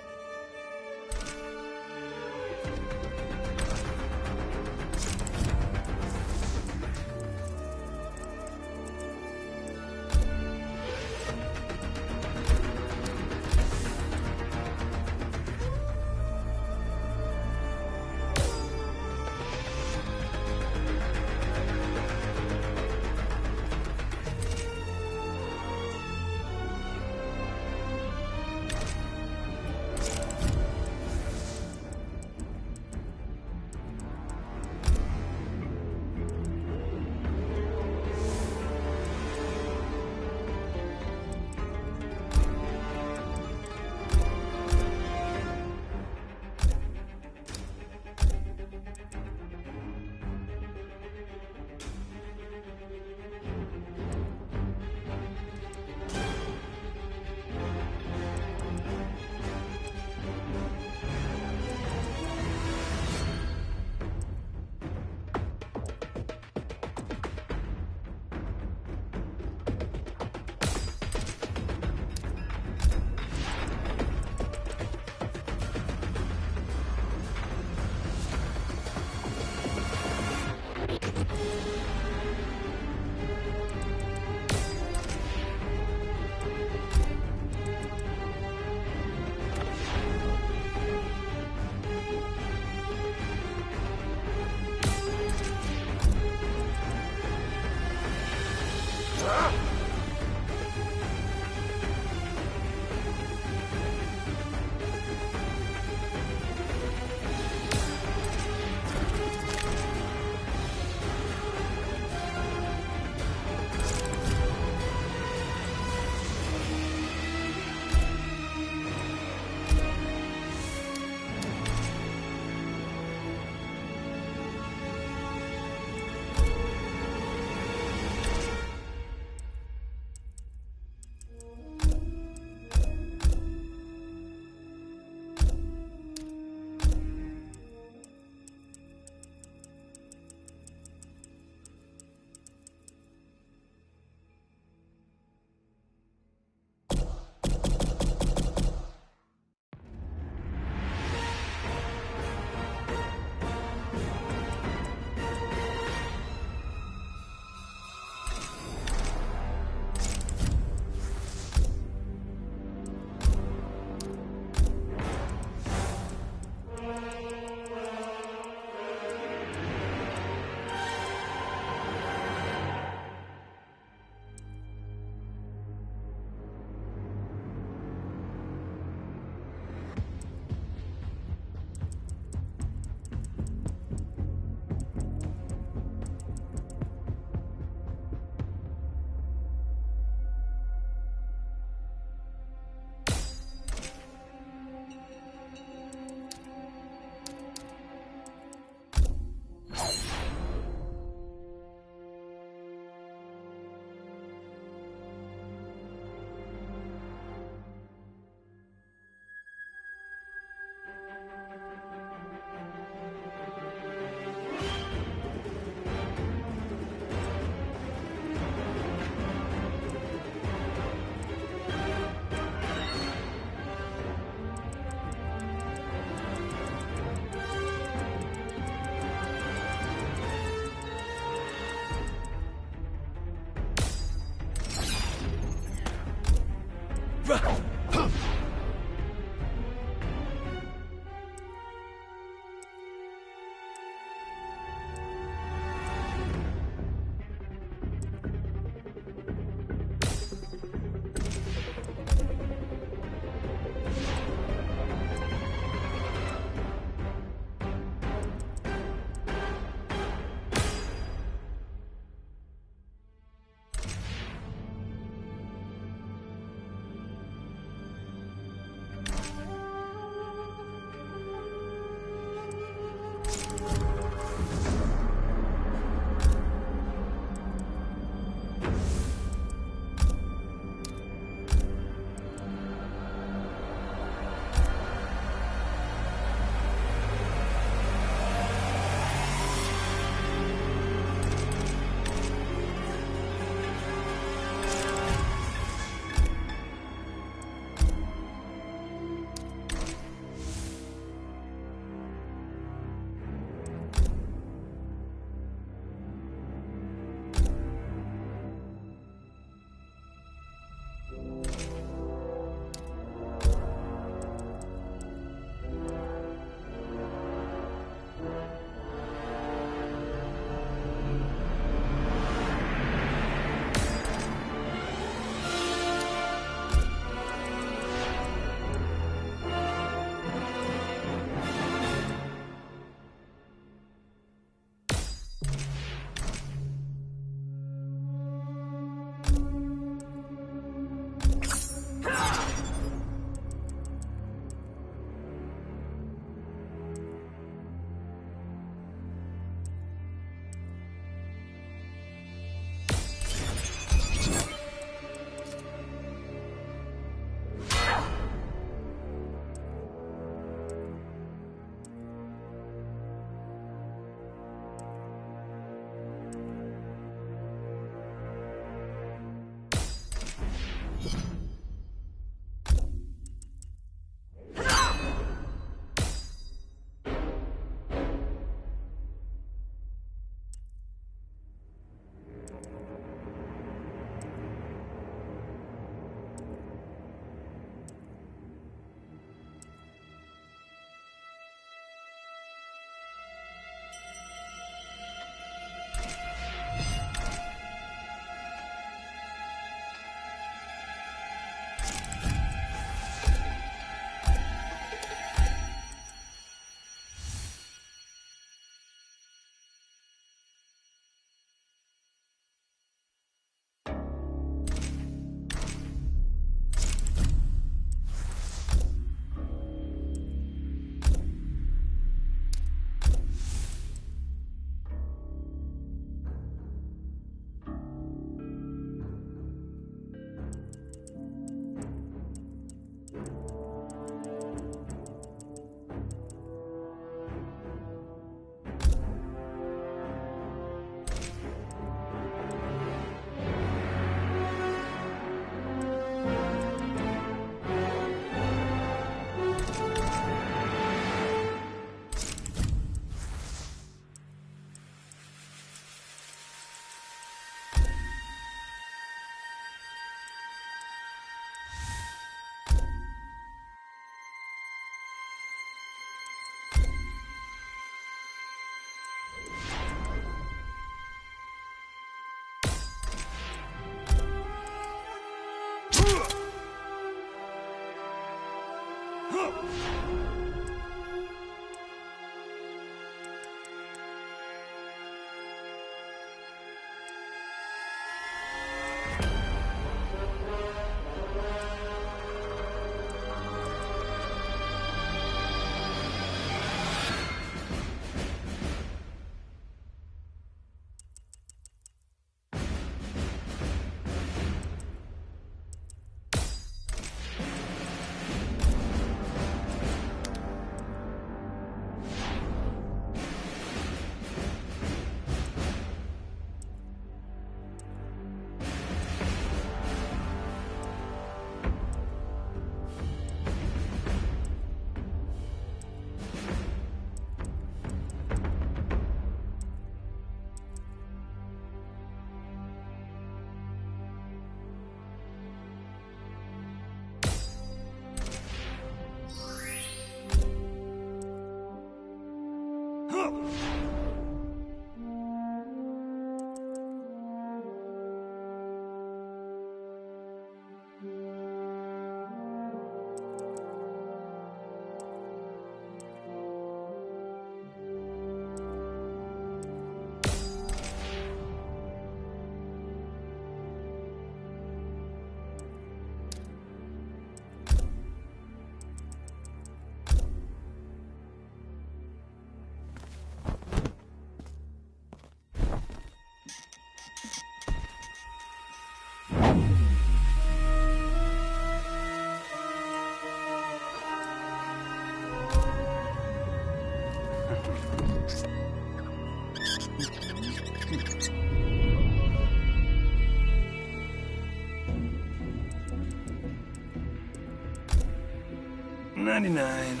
$99,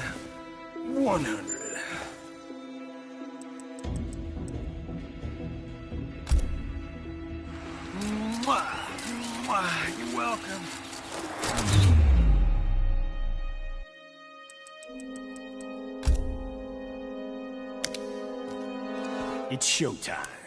$100. Mwah! Mwah! You're welcome. It's showtime.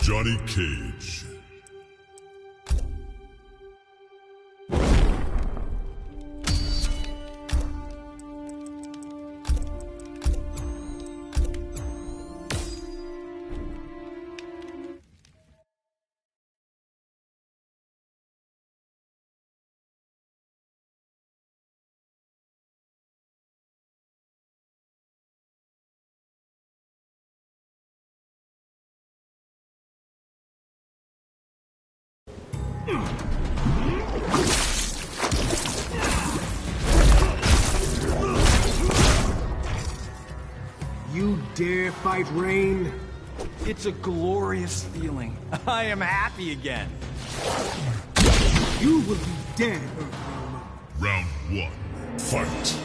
Johnny Cage. You dare fight Rain? It's a glorious feeling. I am happy again. You will be dead, Earthrealmer. Round 1. Fight.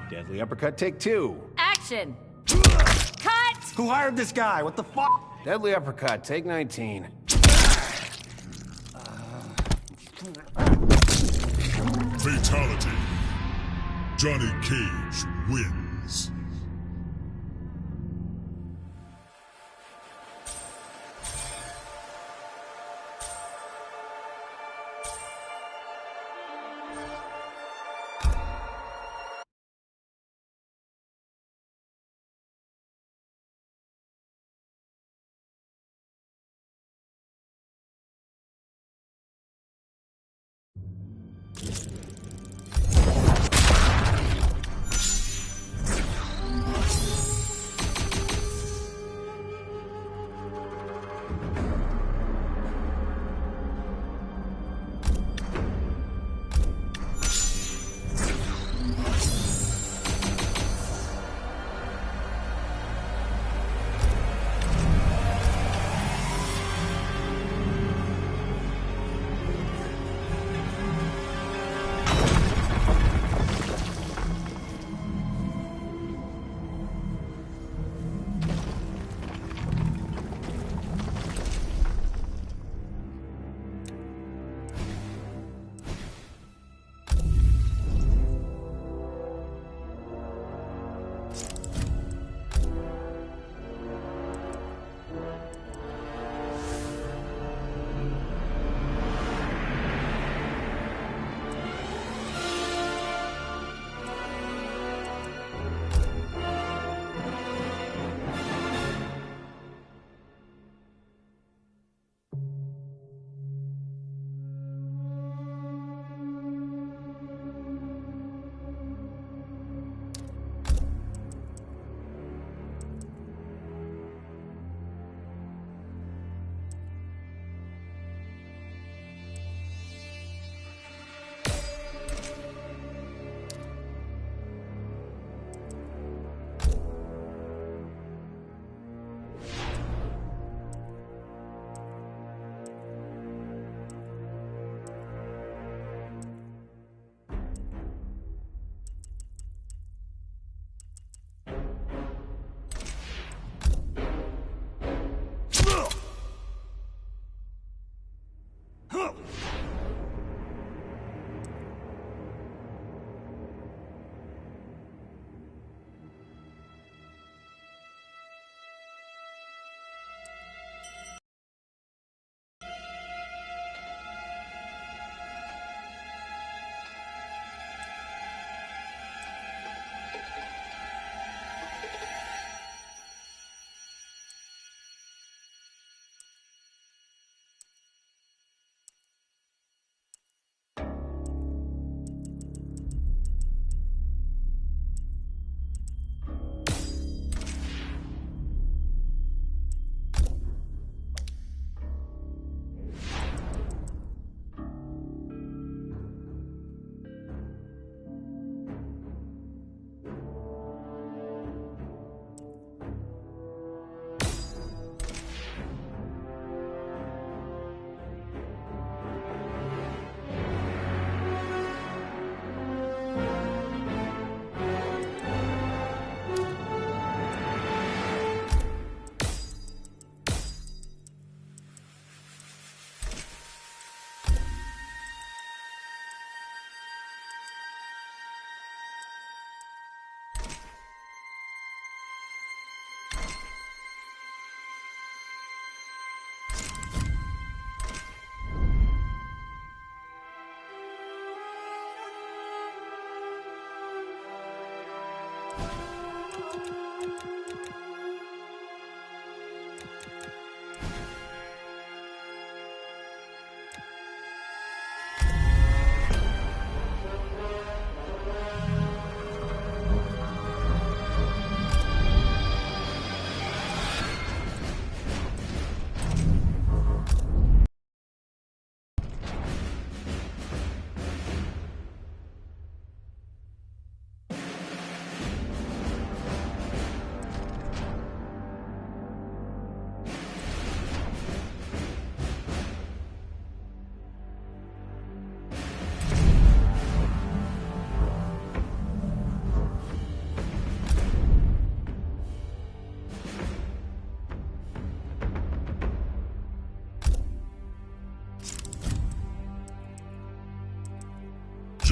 Deadly uppercut, take 2. Action! Cut! Who hired this guy? What the fuck? Deadly uppercut, take 19. Fatality. Johnny Cage wins.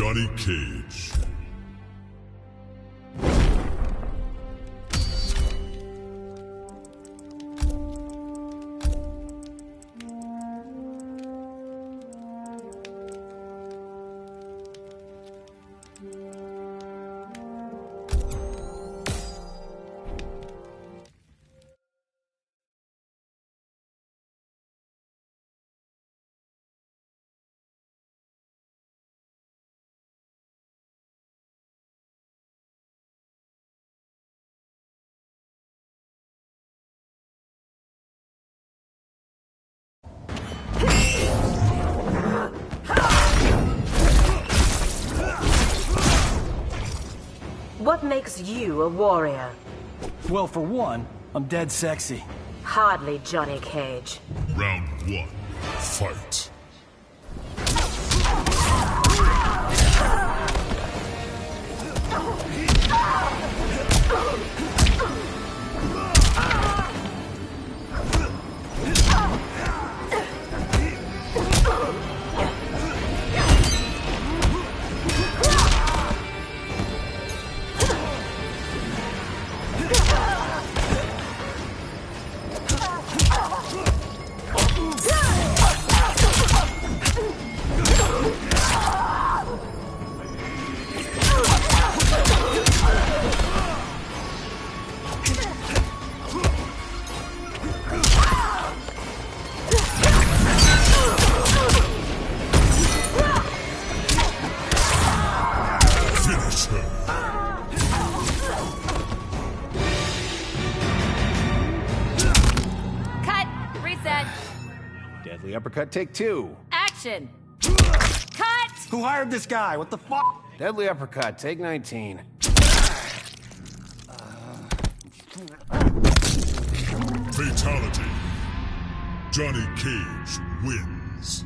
Johnny Cage. What makes you a warrior? Well, for one, I'm dead sexy. Hardly, Johnny Cage. Round 1. Fight. Deadly uppercut, take 2. Action! Cut! Who hired this guy? What the fuck? Deadly uppercut, take 19. Fatality. Johnny Cage wins.